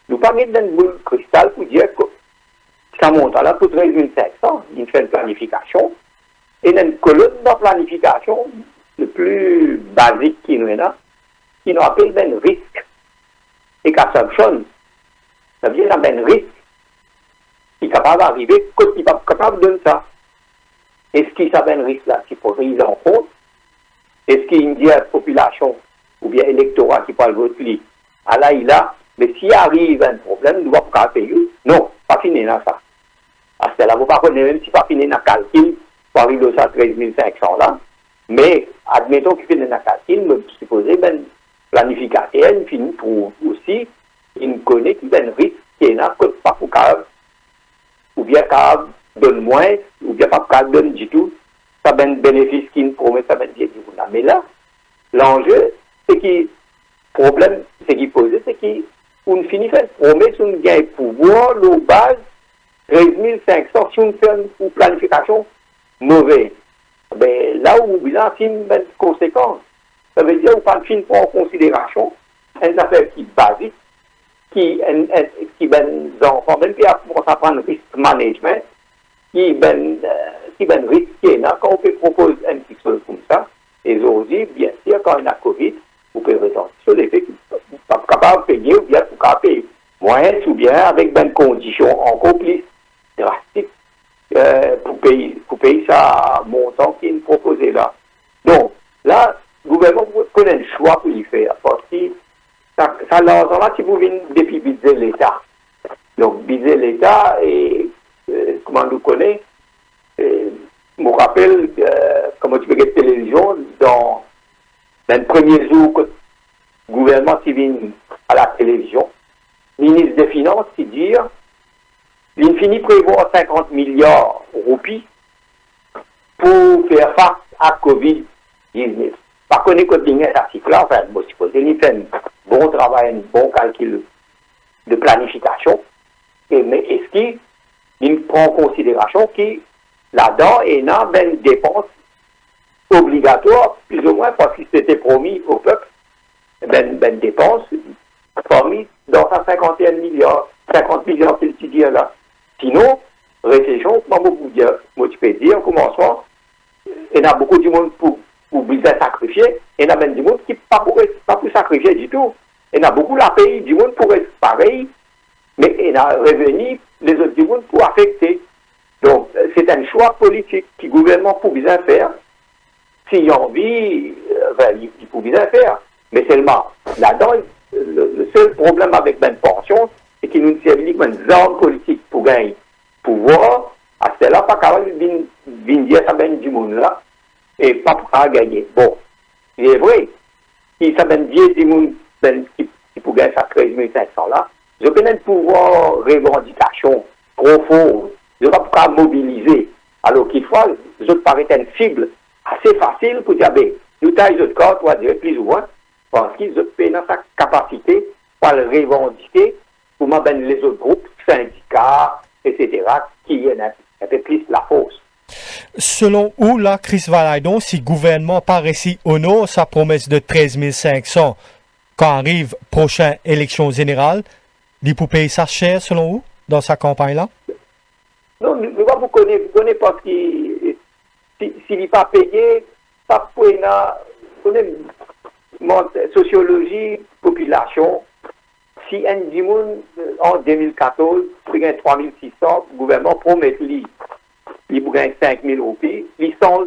nous ne parlons pas d'un boule cristal pour dire que ça monte là pour 13 500, il fait une planification, et une colonne de planification, le plus basique qui nous est là, qui nous appelle un risque et assumption. Ça veut dire un risque qui est capable d'arriver, qui n'est pas capable de ça. Est-ce qu'il y a un risque là qui faut prendre en compte? Est-ce qu'il y a une population ou bien électorat qui parle voter à là, il a, mais s'il arrive un problème, nous ne pouvons pas payer. Non, pas fini dans ça. À ce là, vous ne pouvez pas même si pas fini dans le calcul, pour arriver à 13 500 là, mais admettons qu'il fait dans le calcul, me supposer ben planificateur, il finit pour aussi, il connaît qu'il y a un risque qui est là, que pas pour cave, ou bien cave donne moins, ou bien pas cave donne du tout, ça a un bénéfice qui nous promet, ça va dire du coup. Mais là, l'enjeu, c'est qu'il, problème, c'est qu'il pose, c'est qu'on finit faire promesse, on gagne pouvoir, l'eau base, 13 500, si on fait une planification mauvaise. Ben, là où il y a une conséquence, Ça veut dire qu'on parle fin pour en considération une affaire qui est basique, qui ben enfants, même puis pour apprendre risk management, qui ben risqué, quand on peut proposer un petit chose comme ça, et aujourd'hui, bien sûr, quand on a Covid, vous pouvez ressentir sur l'effet qu'ils ne sont pas capables de payer ou bien pour pas payer moins ou bien avec des conditions encore plus drastiques pour payer ça montant qui est proposé là. Donc, là, le gouvernement connaît le choix pour y faire, parce que ça l'argent là qui vous vient depuis budget l'État. Donc, budget l'État, et comment nous connaît, je me rappelle, comment tu peux regarder la télévision, dans le premier jour que le gouvernement vient à la télévision, le ministre des Finances qui dit, il finit prévoir 50 milliards de roupies pour faire face à Covid-19. Par contre, quand il y a cet article-là, enfin, bon, si vous avez fait un bon travail, un bon calcul de planification, mais est-ce qu'il prend en considération que là-dedans, il y a une dépense obligatoire, plus ou moins, parce qu'il s'était promis au peuple, une dépense promise dans sa 50 milliards qu'il dit là. Sinon, réfléchissons, comment vous dire, moi tu peux dire, au commencement, il y a beaucoup de monde pour bien sacrifier, il y a même du monde qui pas pour sacrifier du tout. Il y a beaucoup la pays du monde pour être pareil, mais il y a revenu les autres du monde pour affecter. Donc, c'est un choix politique que le gouvernement peut bien faire. S'il a envie, il peut bien faire. Mais seulement, là-dedans, le seul problème avec une pension, c'est qu'il nous servait comme une zone politique pour gagner pouvoir. À cela, pas capable de dire ça du monde là, et pas pour gagner. Bon, il est vrai, si ça dire du monde qui pour gagner ça 13 500 là, je connais le pouvoir revendication profond, je ne vais pas mobiliser. Alors qu'il faut, je paraît une cible assez facile pour dire, nous taille de corps, on va dire plus ou moins, parce qu'ils ont dans sa capacité pour le revendiquer, pour m'amener les autres groupes, syndicats, etc., qui est un peu plus la force.
Selon où, là, Chris Valaydon, si le gouvernement pas réussi honore sa promesse de 13 500 quand arrive prochaine élection générale, il peut payer ça cher, selon vous, dans sa campagne-là?
Non, mais vous connaissez parce qu'il s'il n'est pas payé, pas pour sociologie, population. Si un dimoun en 2014, il gagne 3600, le gouvernement promet lui, il gagne 5000 roupies, il sans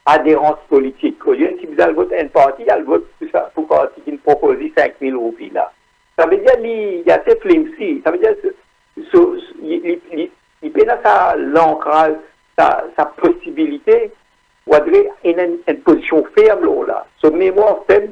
adhérence politique. Au lieu de voter un parti, il vote pour un parti qui nous propose 5000 roupies là. Ça veut dire qu'il y a ces flimsy. Ça veut dire il peut dans l'ancrage, sa possibilité, ou une position ferme là. Son mémoire ferme.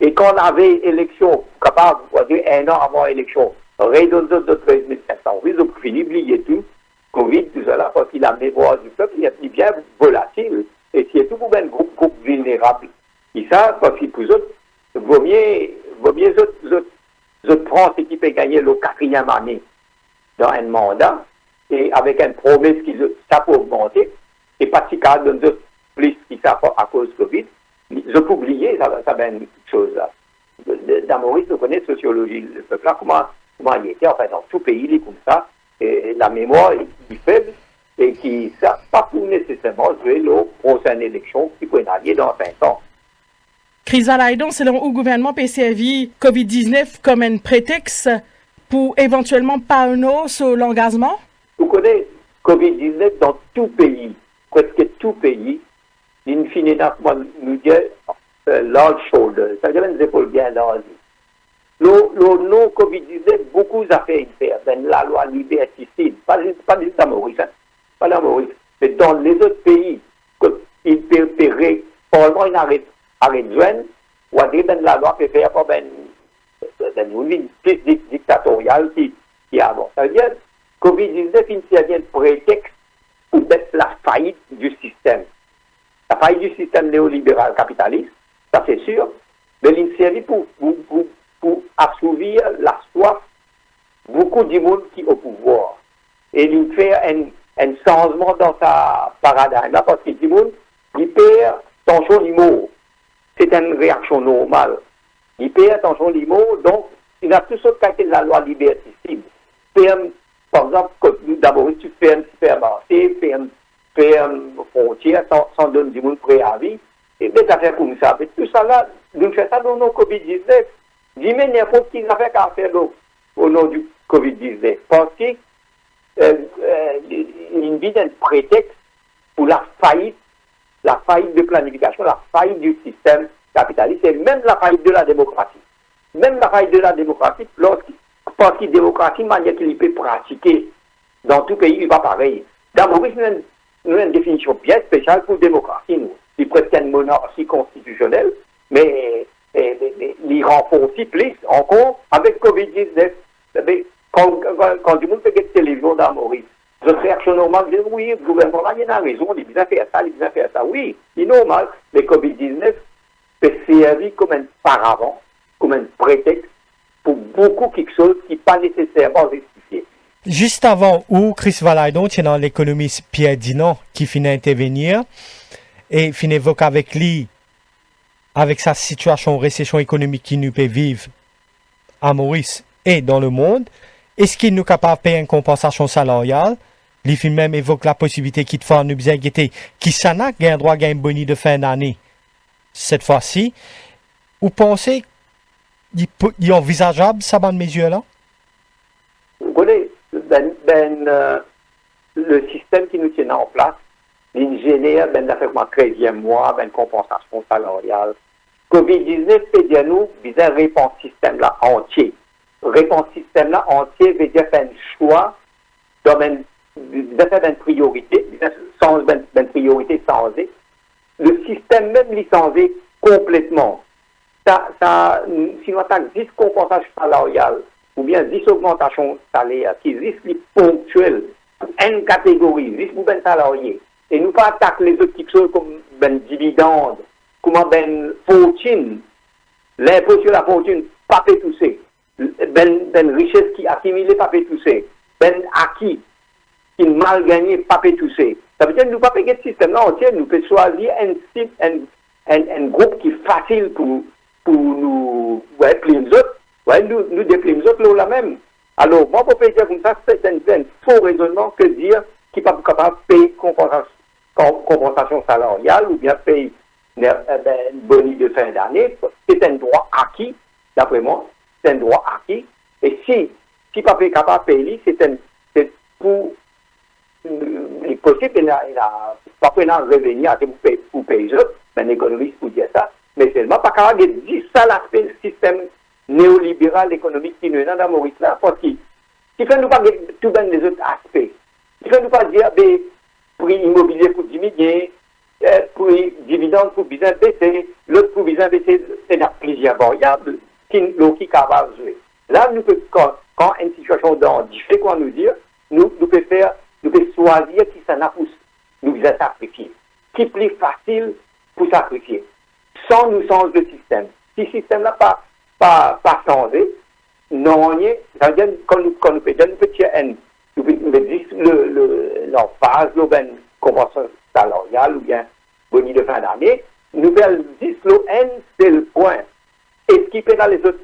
Et quand on avait élection, capable, un an avant l'élection, redonne de 13 500, ils ont fini d'oublier tout, Covid, tout ça là, parce que la mémoire du peuple est bien volatile. Et c'est tout pour un groupe vulnérable. Et ça, parce que pour eux, vaut mieux prendre ce qui peut gagner le 4e année dans un mandat, et avec une promesse qui ça peut augmenter, et pas si cas donne plus qui ça à cause de Covid. Je peux oublier, ça va une chose là. Dans Maurice, on connaît la sociologie. Le peuple là, comment il était, enfin, dans tout pays, il est comme ça. Et la mémoire est faible et qui, ça, pas pour nécessairement jouer la prochaine élection qui peut aller dans 5 ans.
Chris Valaydon, selon le gouvernement peut servir COVID-19 comme un prétexte pour éventuellement pas un hausse sur l'engagement?
Vous connaissez COVID-19 dans tout pays, presque tout pays. Il finit dans nous dire large shoulder, ça veut dire les épaules bien larges. Le non Covid-19, beaucoup d'affaires faire. La loi liberticide, pas juste à Maurice, pas dans Maurice, mais dans les autres pays, il peut probablement une arrêt de joindre, ou à dire la loi peut faire pour une vie plus dictatoriale qui avance. Ça veut dire Covid-19, il devient prétexte pour mettre la faillite du système. La faillite du système néolibéral capitaliste, ça c'est sûr, mais il servi pour assouvir la soif beaucoup de monde qui est au pouvoir. Et il fait un changement dans sa paradigme, parce que le monde, il perd son chaud, il meurt. c'est une réaction normale. Il paye attention aux mots, donc il a tout sortes de la loi liberticide. Par exemple, d'abord, tu fais un supermarché, fais une frontière sans donner du monde préavis, et des affaires comme ça. Et tout ça là, nous faisons ça dans nos COVID-19. Dis-moi n'importe qui affaire qu'à faire au nom du COVID-19. Parce que il vise un prétexte pour la faillite de planification, la faillite du système capitaliste et même la faillite de la démocratie. Même la faillite de la démocratie, parce que la démocratie, manière qu'il peut pratiquer dans tout pays, n'est pas pareil. D'abord, nous avons une définition bien spéciale pour la démocratie. Nous. Il presque une monarchie constitutionnelle, mais il renforce plus encore avec COVID-19. Quand du monde fait des télévisions dans Maurice, notre réaction normale, c'est oui, le gouvernement là, il a raison, il a bien fait ça, il a bien fait ça. Oui, c'est normal, mais COVID-19 peut servir comme un paravent, comme un prétexte pour beaucoup quelque chose qui n'est pas nécessairement justifié.
Juste avant où Chris Valaydon, c'est dans l'économiste Pierre Dinan qui finit intervenir et finit évoquer avec lui, avec sa situation, récession économique qui nous peut vivre à Maurice et dans le monde, est-ce qu'il nous est capable de payer une compensation salariale? Les films même évoquent la possibilité qu'il te fait nous bien guetter, qui s'en a un droit à un boni de fin d'année. Cette fois-ci, vous pensez qu'il est envisageable, ça, dans mes yeux-là?
Vous connaissez, le système qui nous tient en place, il génère, d'affairement 13e mois, compensation salariale. COVID-19 peut dire nous, bizarre répondre système là entier. Répondre système là entier veut dire faire un choix de faire une priorité, sans une priorité changée. Le système même licencié complètement. Si on a 10 compensations salariales ou bien 10 augmentations salaires qui risquent ponctuelles pour une catégorie, 10 pour ben salariés, et nous pas attaquer les autres petites choses comme ben dividendes, comme ben fortune, l'impôt sur la fortune, pas fait tousser, ben richesse qui accumulée, pas fait tousser, ben acquis qui mal gagné, pas fait tousser. Ça veut dire que nous ne pouvons pas payer ce système-là entier, nous pouvons choisir un groupe qui est facile pour nous plier les autres. Nous déplier les autres là même. Alors, moi, pour dire comme ça, c'est un faux raisonnement que dire qu'il n'est pas capable de payer compensation salariale ou bien payer une boni de fin d'année. C'est un droit acquis, d'après moi, c'est un droit acquis. Et si pas capable de payer, c'est pour il est possible, il a pas pris un revenu pour payer les autres, un économiste pour dire ça, mais seulement pas capable de dire ça l'aspect du système néolibéral économique qui nous est dans Maurice là, parce qu'il fait nous pas tout les autres aspects. Il fait nous pas dire, prix immobilier pour diminuer, prix dividende pour bien baisser, l'autre pour bien baisser, c'est dans plusieurs variables qui capable de jouer. Là, nous peut, quand une situation difficile, quoi nous dire, nous pouvons faire, nous pouvons choisir qui s'en a pour nous sacrifier. Qui est plus facile pour sacrifier, sans nous changer le système. Si le système n'a pas changé, non, ça veut dire quand nous faisons une petite haine, nous pouvons l'emphase, une convention salariale ou bien boni de fin d'année, nous pouvons dire un seul point. Équiper dans les autres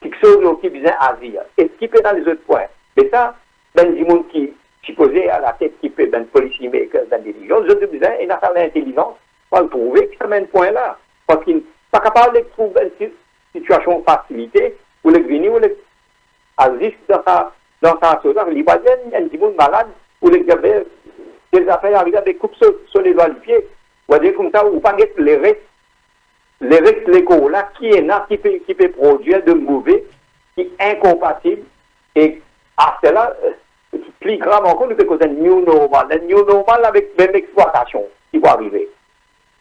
quelque chose qui vient à dire. Équiper dans les autres points. Mais ça, du monde qui posé à la tête qui peut policier d'intelligence, je dis bien, il n'a pas l'intelligence pour le prouver que c'est un point là. Parce qu'il n'est pas capable de trouver une situation de facilité ou le venir ou le agir dans sa chose. Il va dire, il y a un petit monde malade ou les affaires arrivent avec coupe sur les doigts du pied. On va dire comme ça, ou pas les restes l'écho là qui est là, qui peut produire de mauvais, qui est incompatible. Et à cela, plus grave encore, nous peut causer un new normal. Un new normal avec même exploitation qui va arriver.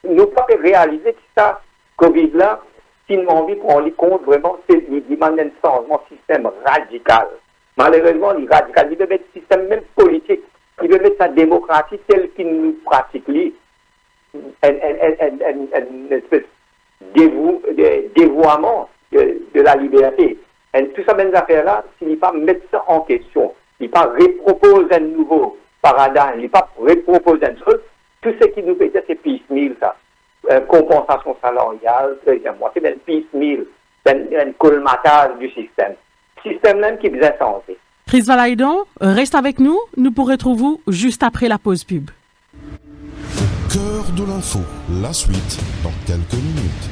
Nous pouvons réaliser que ça, Covid-là, si nous avons envie de prendre compte, vraiment, c'est une demande d'un changement de système radical. Malheureusement, il est radical. Il veut mettre un système même politique. Il veut mettre sa démocratie telle qu'il nous pratique. Une espèce dévouement de la liberté. Et tout ça, même affaires-là, s'il n'est pas mettre ça en question, il n'est pas repropose un nouveau paradigme, il n'est pas repropose une chose, tout ce qui nous fait dire, c'est piecemeal, ça. compensation salariale, 13e mois, c'est un piecemeal, un colmatage du système. Système même qui est bien santé.
Chris Valaidon, reste avec nous. Nous pourrons retrouver vous juste après la pause pub.
Cœur de l'info, la suite dans quelques minutes.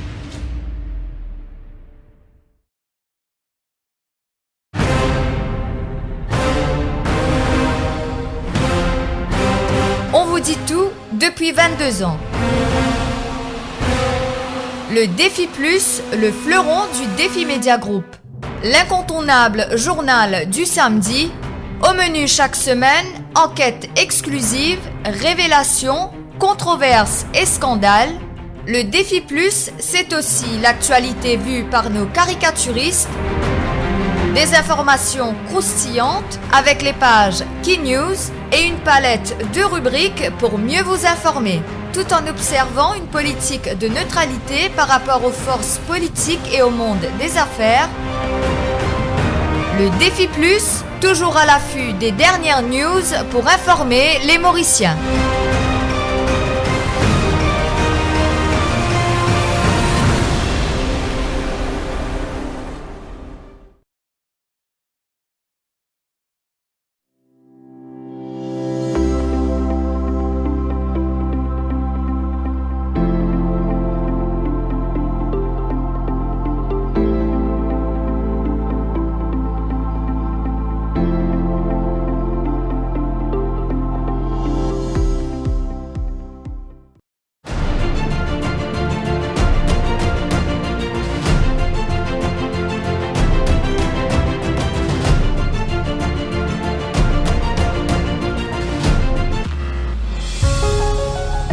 On vous dit tout depuis 22 ans. Le Défi Plus, le fleuron du Défi Média Group. L'incontournable journal du samedi. Au menu chaque semaine, enquêtes exclusives, révélations, controverses et scandales. Le Défi Plus, c'est aussi l'actualité vue par nos caricaturistes. Des informations croustillantes avec les pages Key News et une palette de rubriques pour mieux vous informer, tout en observant une politique de neutralité par rapport aux forces politiques et au monde des affaires. Le Défi Plus, toujours à l'affût des dernières news pour informer les Mauriciens.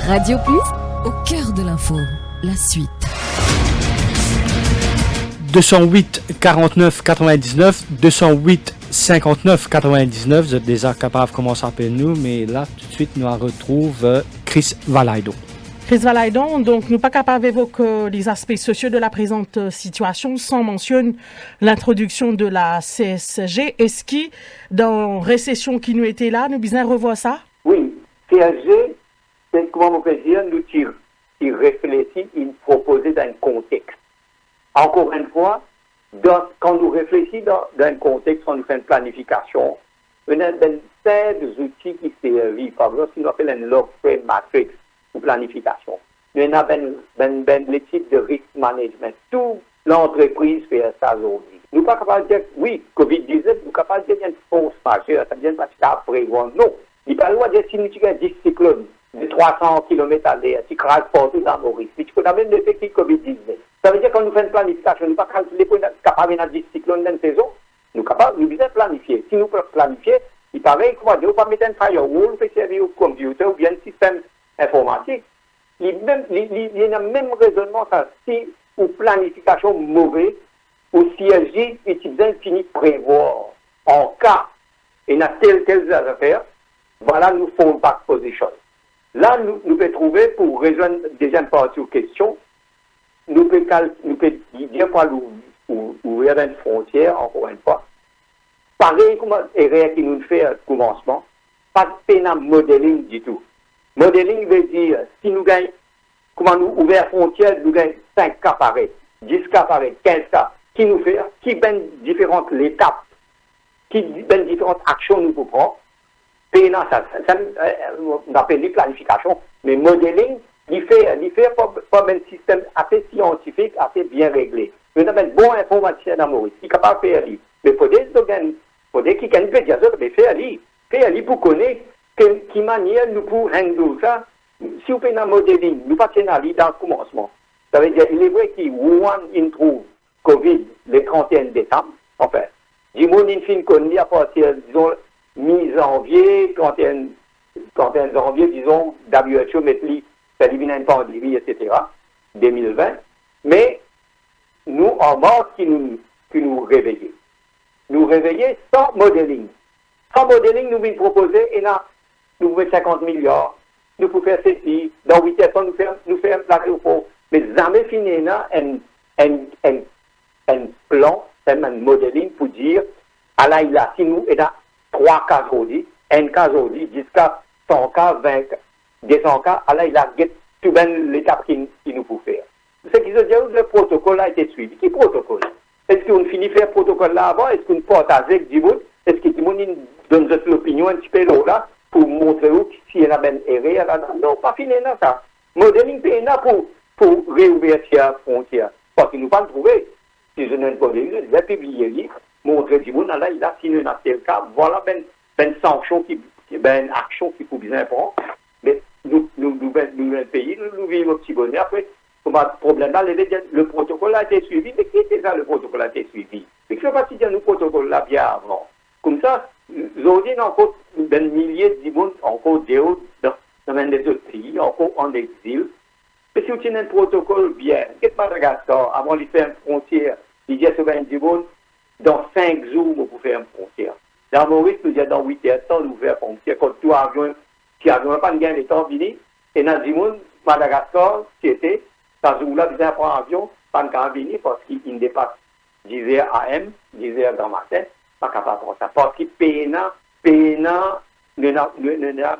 Radio Plus, au cœur de l'info, la suite.
208 49 99, 208 59 99, vous êtes déjà capable de commencer à appeler nous, mais là, tout de suite, nous retrouve Chris Valaidon.
Chris Valaidon, donc nous pas capables d'évoquer les aspects sociaux de la présente situation sans mentionner l'introduction de la CSG. Est-ce que dans la récession qui nous était là, nous besoin revoir ça?
Oui, CSG, c'est comment on peut dire, nous qui réfléchit, il proposait dans un contexte. Encore une fois, quand nous réfléchissons dans un contexte, quand nous faisons une planification, on a des outils qui servent, par exemple, ce qu'on appelle un log frame matrix pour planification. On a l'équipe de risk management. Toute l'entreprise fait ça aujourd'hui. Nous ne sommes pas capables de dire, oui, COVID-19, nous sommes capables de dire qu'il y a une force majeure, ça vient parce qu'après, non. Il ne peut pas dire si nous avons 10 cyclones de 300 km à l'air, qui crachent partout dans Maurice. Tu peux même l'effectif COVID-19. Ça veut dire que quand nous faisons une planification, nous ne sommes pas capables de 10 cyclones dans une saison. Nous sommes capables de planifier. Si nous pouvons planifier, il paraît qu'on ne peut pas mettre un firewall, on peut servir au computer ou bien un système informatique. Il y a le même raisonnement ça, si ou planification mauvaise, ou CSG, utilisant fini prévoir en cas, il y a telles affaires, voilà, nous ne faisons pas position. Là, nous pouvons trouver, pour rejoindre deuxième partie aux questions, nous pouvons dire quoi ouvrir une frontière, encore une fois. Pareil comme l'erreur qui nous fait au commencement, pas de peine à modeling du tout. Modeling veut dire, si nous gagnons, comment nous ouvrons frontière, nous gagnons 5 cas pareils, 10 cas pareils, 15 cas, qui nous fait, qui ben différentes étapes, qui ben différentes actions nous pouvons prendre. On appelle les planifications, mais modeling, il fait pas un système assez scientifique, assez bien réglé. On a un bon informaticien dans Maurice, qui est capable de faire. Mais il faut qu'il y ait une pédiatre, mais faire pour connaître quelle manière nous pouvons handler ça. Si on fait un modeling, nous pas dans le commencement. Ça veut dire, il est vrai qu'il y a trouve COVID le 31 décembre, en fait. Du monde, il finit connu à partir, disons, mi-janvier, 31 janvier, disons, WHO met éliminer une pandémie, etc., 2020. Mais nous, en mars, qui nous réveillons. Nous réveiller sans modeling. Sans modeling, nous venons proposer, et là, nous pouvons 50 milliards, nous pouvons faire ceci, dans 8 ans, nous faisons un aéroport. Mais jamais fini là, un plan, un modeling pour dire, à là, il a, si nous, et là, 3 cas aujourd'hui, 1 cas aujourd'hui, 10 cas, 100 cas, 20 cas, 200 cas, à là, il a tout ben l'étape qui nous faut faire. Ce qui veut dire que le protocole a été suivi. Qui protocole? Est-ce qu'on finit de faire le protocole là avant? Est-ce qu'on partage avec du monde? Est-ce que du monde donne l'opinion un petit peu là pour montrer s'il y a une erreur là? Non, pas fini dans ça. Modeling est là pour réouvrir la frontière. Parce qu'il nous pas trouvé. Si je n'ai pas dit, je vais publier, montrer du monde là, il a signé un tel cas. Voilà une sanction une action qui peut bien prendre. Mais nous pays, nous vivons au petit bonheur. Après, comme un problème là, le protocole a été suivi. Mais qui était ça, le protocole a été suivi? Mais que pas si le protocole là bien avant? Comme ça, aujourd'hui, encore des milliers de monde encore dehors dans les autres pays, encore en exil. Mais si vous tenez un protocole bien, qu'est-ce que Madagascar, avant de faire une frontière, il dit à ce du monde, dans 5 jours, vous pouvez faire une frontière. Dans Maurice, nous disons dans 8 heures, temps, nous faire une frontière. Quand tout avion, si avion n'a pas de les temps fini, et dans le monde, Madagascar, c'était, dans ce jour-là, vous avez un avion, pas de venir parce qu'il dépasse 10 heures AM, 10 heures dans matin, pas capable de faire ça. Parce que PNA, le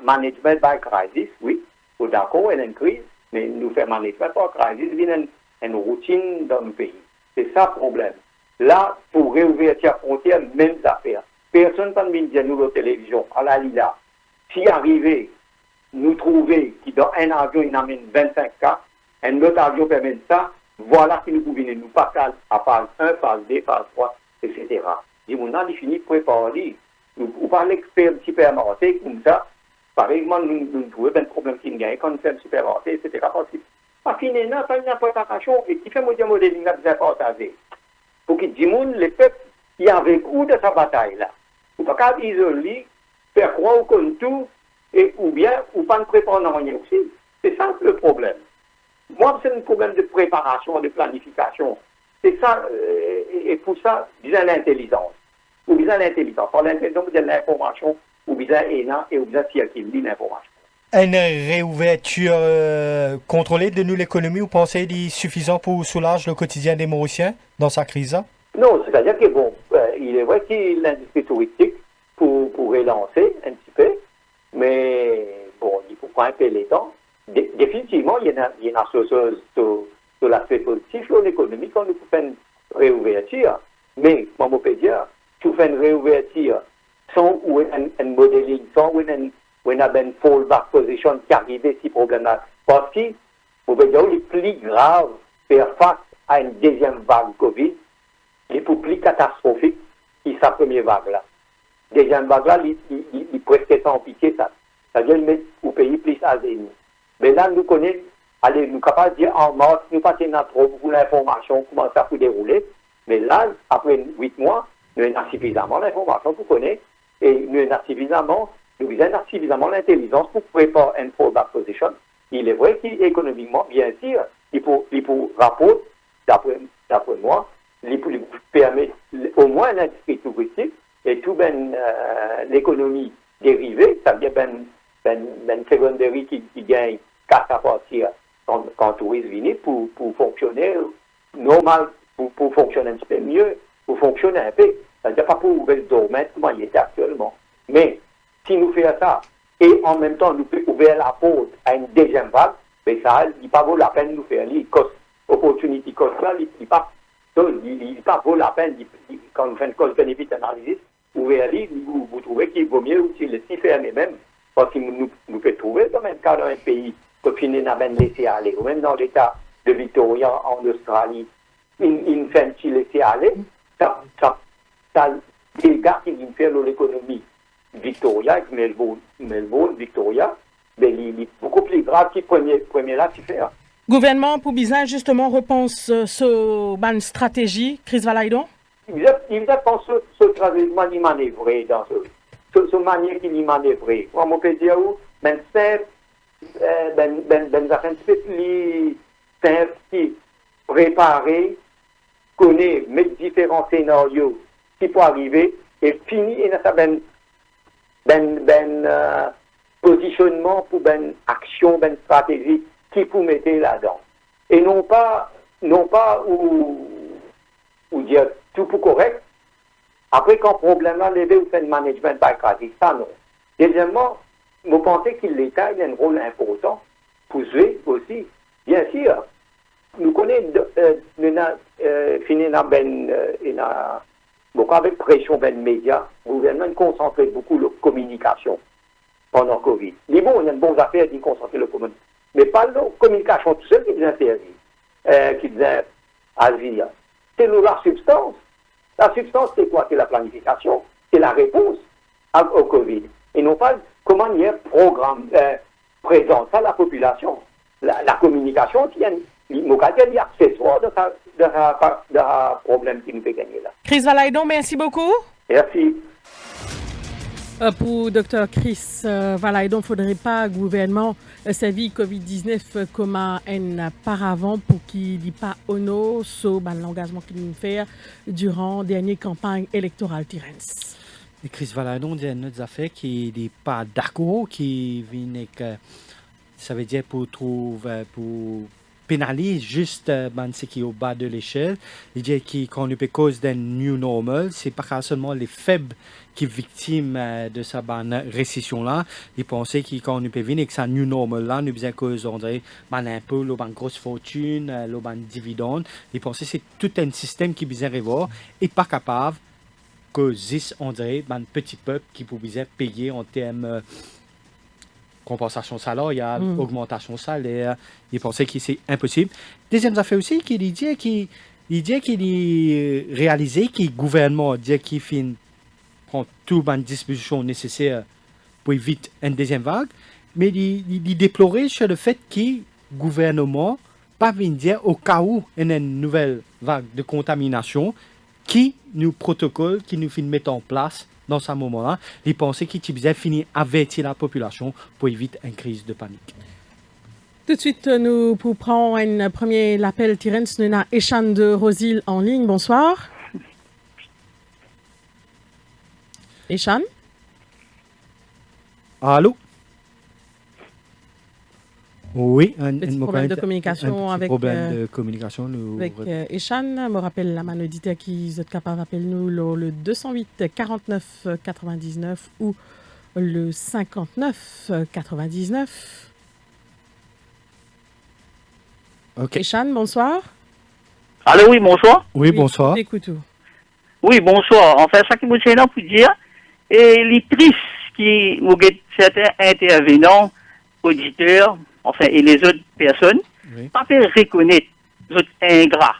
management by crisis, oui, d'accord, il y a une crise, mais nous faisons management par crisis, il y a une routine dans le pays. C'est ça le problème. Là, pour réouvrir la frontière, même affaire. Personne ne peut dire nous la télévision, à la Lila. Si arrivé, nous trouver que dans un avion, il amène 25 cas, un autre avion permet ça, voilà qui nous pouvons nous passer à phase 1, phase 2, phase 3, etc. Dis mon il finit de préparer. Nous parlons faire un supermarché comme ça. Par exemple, nous trouvons un problème qui gagne quand nous faisons un supermarché, etc. Pas fini, non, pas une préparation, et qui fait mon modèle bien partagé. Pour que dis les peuples, il y a avec où de sa bataille-là. Ou pas isoler, faire croire qu'on tout, ou bien, ou pas ne préparer rien aussi. C'est ça le problème. Moi, c'est un problème de préparation, de planification. C'est ça, et pour ça, disons l'intelligence. Ou bien l'intelligence. Par l'intelligence, vous avez l'information, ou bien ENA, et ou bien circuler l'information.
Une réouverture contrôlée de nous l'économie, vous pensez qu'il est suffisant pour soulager le quotidien des Mauriciens dans sa crise?
Non, c'est-à-dire que bon, il est vrai qu'il y a l'industrie touristique pour relancer un petit peu, mais bon, il faut prendre un peu les temps. Définitivement, il y a une sur l'aspect positif de l'économie quand nous faisons une réouverture. Mais, moi, je peux dire, si vous faites une réouverture sans un modeling, sans une fallback position qui arrive si problème-là, parce que, vous pouvez dire, le plus grave, faire face à une deuxième vague Covid, il est plus catastrophique que sa première vague-là. Deuxième vague-là, il est presque sans pitié, ça. Ça vient mettre au pays plus à zéro. Mais là, nous connaissons, allez, nous sommes capables de dire en mars, nous passons trop pour l'information, comment ça peut dérouler. Mais là, après 8 mois, nous avons suffisamment d'informations pour connaître et nous avons suffisamment l'intelligence pour préparer une fallback position. Il est vrai qu'économiquement, bien sûr, il faut rapporter, d'après moi, il permet au moins l'industrie touristique et tout l'économie dérivée, c'est-à-dire ben secondaire qui gagne 4 à partir quand le tourisme vient pour fonctionner normal, pour fonctionner un petit peu mieux, pour fonctionner un peu. C'est-à-dire pas pour ouvrir le domaine comme il est actuellement. Mais si nous faisons ça, et en même temps nous pouvons ouvrir la porte à une deuxième vague, mais ça, il pas vaut la peine de nous faire. Opportunity cost là, il pas vaut la peine, quand nous faisons une cost-benefit analysis, vous trouvez qu'il vaut mieux utiliser le fermer même, parce que nous pouvons trouver dans même cas dans un pays que finalement n'a pas laissé aller, ou même dans l'état de Victoria en Australie, il fait un petit laisser aller, ça des gars qui viennent faire l'économie Victoria, Melbourne, Victoria, mais il est beaucoup plus grave que le premier là qui fait.
Gouvernement pour bizarre justement repense ce stratégie, Chris Valaidon?
Il pense ce stratégie manœuvrer dans ce manière qu'il y manœuvrer. Moi, je peux dire où, ben c'est un petit peu plus simple qui préparer, connaître, mettre différents scénarios qui peuvent arriver et finir dans ça positionnement pour action, stratégie qui peut mettre là-dedans. Et non pas ou dire tout pour correct. Après, quand le problème là levé, vous faites management by crisis, ça non. Deuxièmement, vous pensez que l'État a un rôle important pousser aussi. Bien sûr, nous connaissons, beaucoup avec pression des médias, le gouvernement concentre beaucoup la communication pendant le Covid. Les bons, il y a de bonnes affaires qui concentrent la communication. Mais pas la communication tout seul qui devient servi, qui devient agir. C'est la substance. La substance, c'est quoi? C'est la planification, c'est la réponse au Covid. Et non pas comment il y a programme présente à la population. La communication qui est accessoire de un problème qui nous fait gagner là.
Chris Valaydon, merci beaucoup.
Merci.
Pour Dr. Chris Valaydon, il ne faudrait pas que le gouvernement servi COVID-19 comme un paravent pour qu'il n'y ait pas honneur sur l'engagement qu'il nous fait durant la dernière campagne électorale Tirens.
Et Chris Valaydon dit une autre affaire qui n'est pas d'accord, qui vient avec, ça veut dire pour pénaliser juste ce qui est au bas de l'échelle. Il dit qu'on peut cause d'un new normal, c'est pas seulement les faibles qui sont victimes de cette récession-là. Il pensait qu'on peut venir avec sa new normal-là, nous besoin cause on dirait un peu une grosse fortune, un dividende. Il pensait que c'est tout un système qui besoin revoir et pas capable que 10, on dirait, un petit peuple qui pouvait payer en termes compensation salariale, augmentation salaire. Il pensait que c'est impossible. Deuxième affaire aussi, qu'il dit qu'il réalisé que le gouvernement dit qu'il prend toutes les dispositions nécessaires pour éviter une deuxième vague, mais il déplorait sur le fait que le gouvernement pas venir dire au cas où il y a une nouvelle vague de contamination, qui nous protocole, qui nous fait mettre en place dans ce moment-là, il pensait qu'il devait finir avertir la population pour éviter une crise de panique.
Tout de suite, nous pour prendre un premier appel Tirens, nous avons Échan de Rosil en ligne. Bonsoir. Échan?
Allô? Oui, un
petit problème de communication avec
Échan.
Je me rappelle la man auditeur qui est capable d'appeler nous le 208 49 99 ou le 59 99.
Ok.
Échan, bonsoir.
Allô, oui, bonsoir.
Oui, bonsoir.
Écoute.
Oui, bonsoir. En fait, ça qui me tient là pour dire, et les tristes qui nous certains intervenants, auditeurs, enfin, et les autres personnes, pas faire reconnaître les autres ingrats.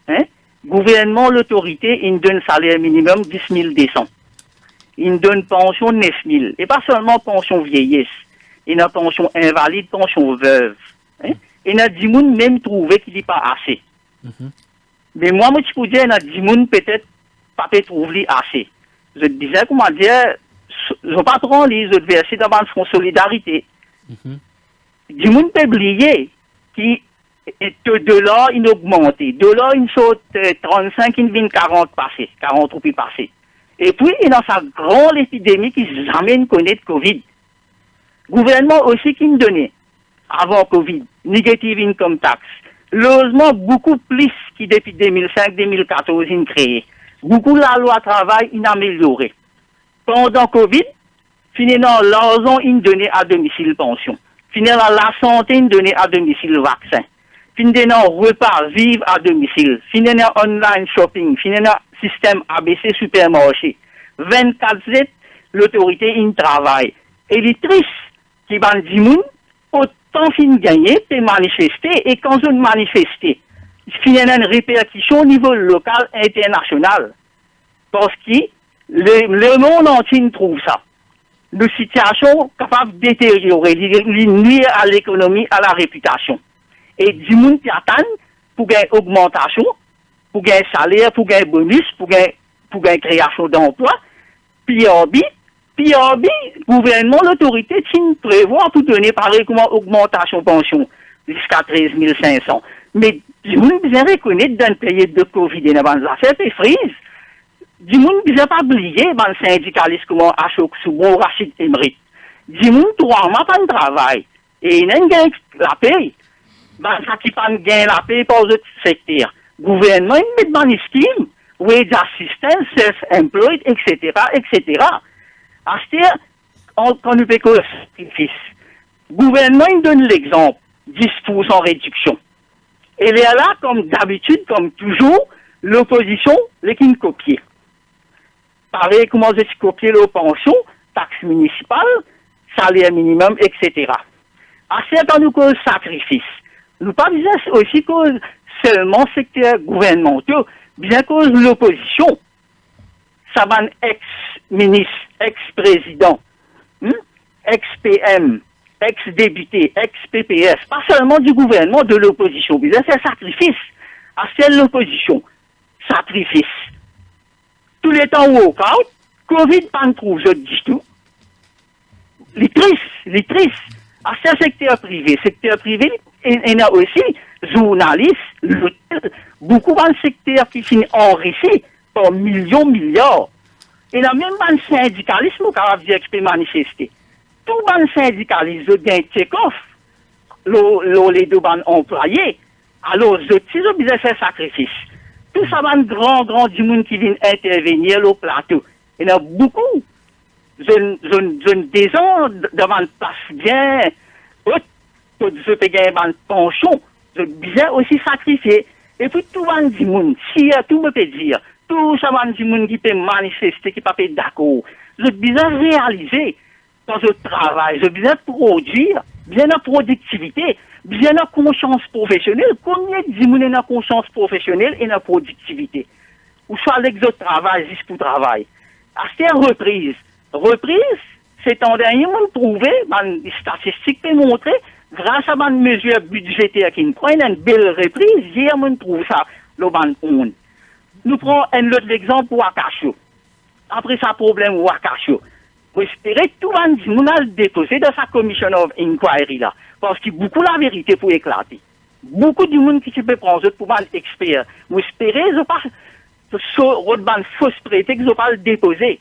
Hein? Gouvernement, l'autorité, il donne salaire minimum 10 200. Il donne pension 9 000. Et pas seulement pension vieillesse. Il a pension invalide, pension veuve. Hein? Et il a 10 personnes même trouvé qu'il n'est pas assez. Mais moi, je peux dire, il y a 10 personnes peut-être pas trouver assez. Je disais, comment dire, je patron, les autres versés dans la solidarité. Du monde peut oublier qui de là, il augmente. De là, il saute 35, il vient 40 passé, 40 roupies passé. Et puis, il y a sa grande épidémie qui jamais connaît de Covid. Gouvernement aussi qui nous donnait, avant Covid, negative income tax. Logement beaucoup plus qui depuis 2005-2014, il créé. Beaucoup la loi travail, il a amélioré. Pendant Covid, finalement, l'argent, il donnait à domicile pension. Finalement, la santé, il donnait à domicile vaccin. Finalement, repas, vivre à domicile. Finalement, online shopping. Finalement, système ABC supermarché. 24/7, l'autorité, il travaille. Et les tristes, qui van di moun, autant fin gagner, peut manifester, et quand on manifeste, il y a une répercussion au niveau local, international. Parce que le monde entier trouve ça. Une situation capable de détériorer, de nuire à l'économie, à la réputation. Et du monde qui attend pour gagner augmentation, pour gagner salaire, pour gagner bonus, pour gagner création d'emploi, PRB, gouvernement, l'autorité, prévoit pour donner pareil comme augmentation pension jusqu'à 13 500. Mais du monde bien reconnaître dans le période de Covid et dans les affaires de frise. Du monde bien pas oublier dans le syndicaliste comme Ashok Soubo, Rachid Emrit. Du monde 3 mois pas de travail. Et il n'a pas la paye. Ben, ça qui pas gain la paye pour les autres secteurs. Gouvernement, il met dans les schemes, wage assistance, self-employed, etc., etc. À ce qu'on ne peut que sacrifice. Gouvernement, il donne l'exemple. 10% réduction. Et là, comme d'habitude, comme toujours, l'opposition, les qui copie. Pareil, comment je copier les pensions, taxes municipales, salaire minimum, etc. À certains nous cause sacrifice. Nous pas besoin aussi cause seulement secteur gouvernemental, bien cause l'opposition. Ça va ex-ministre, ex-président, ex-PM, ex-député, ex-PPS, pas seulement du gouvernement, de l'opposition. Bien c'est sacrifice. À celle de l'opposition, sacrifice. Tous les temps walk-out, Covid pas de trouve, je dis tout. Les tristes. À ce secteur privé, il y a aussi journalistes, beaucoup de secteurs qui finissent enrichis par millions, milliards. Il y a même un syndicalisme qui a dit manifester. Tout le syndicaliste, ils ont check-off, les deux employés, alors ils ont besoin de faire sacrifice. Tout ça, va un grand du monde qui vient intervenir au plateau. Il y a beaucoup. Je des gens devant le place bien haute, je peux gagner une pension, je bien aussi sacrifier. Et puis tout le monde dit, si tout me peut dire, tout ça va du monde qui peut manifester, qui peut être d'accord, je bien réaliser dans le travail, je bien produire, bien la productivité, bien la conscience professionnelle. Combien de gens ont conscience professionnelle et la productivité? Ou soit l'exode travail, juste pour travail. À cette reprise, c'est en dernier monde trouvé, les statistiques peuvent montrer, grâce à une mesure budgétaire qui nous prend une belle reprise, hier, on trouve ça, le ban on. Nous prenons un autre exemple pour Wakasho. Après ça, problème Wakasho. Vous espérez tout le monde a déposé dans sa commission of inquiry là. Parce qu'il y a beaucoup la vérité pour éclater. Beaucoup de monde qui peut prendre pour un expert. Vous espérez, je pas, un fausse prétexte, je pas le déposer.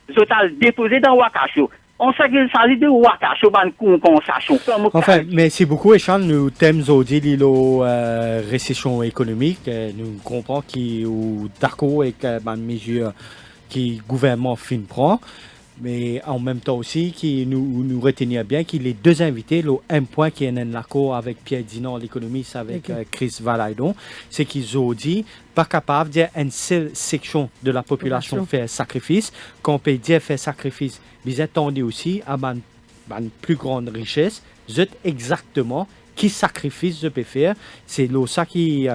Je t'ai déposé dans Wakasho. On sait qu'il s'agit de Wakasho, une compensation.
Enfin, merci beaucoup, Echan. Nous thèmes aujourd'hui la récession économique. Nous comprenons qu'il y a d'accord avec une mesure que le gouvernement fin prend. Mais en même temps aussi, qui nous retenir bien que les deux invités, un point qui est en accord avec Pierre Dinan, l'économiste, avec Chris Valaydon, c'est qu'ils ont dit pas capable de dire une seule section de la population fait sacrifice. Qu'on peut dire faire sacrifice, ils attendent aussi à une plus grande richesse. C'est exactement qui sacrifice je peux faire. C'est là ça qui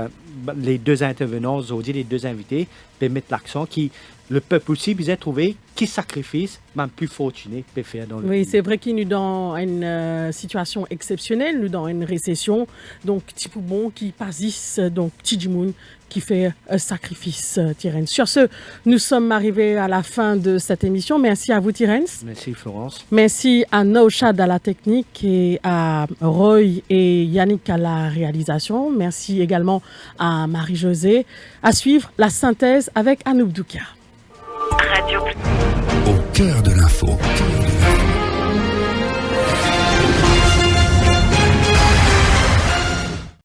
les deux intervenants ont dit, les deux invités, peuvent mettre l'accent qui le peuple aussi peut trouver qui sacrifice, même plus fortuné, peut faire dans le pays.
Oui, c'est vrai qu'il nous dans une situation exceptionnelle, nous dans une récession, donc petit poumon qui pasisse, donc petit monde qui fait un sacrifice, Terence. Sur ce, nous sommes arrivés à la fin de cette émission. Merci à vous, Terence.
Merci, Florence.
Merci à Nauchad à la technique et à Roy et Yannick à la réalisation. Merci également à Marie-Josée. À suivre la synthèse avec Anouk Doukia.
Radio. Au cœur de l'info.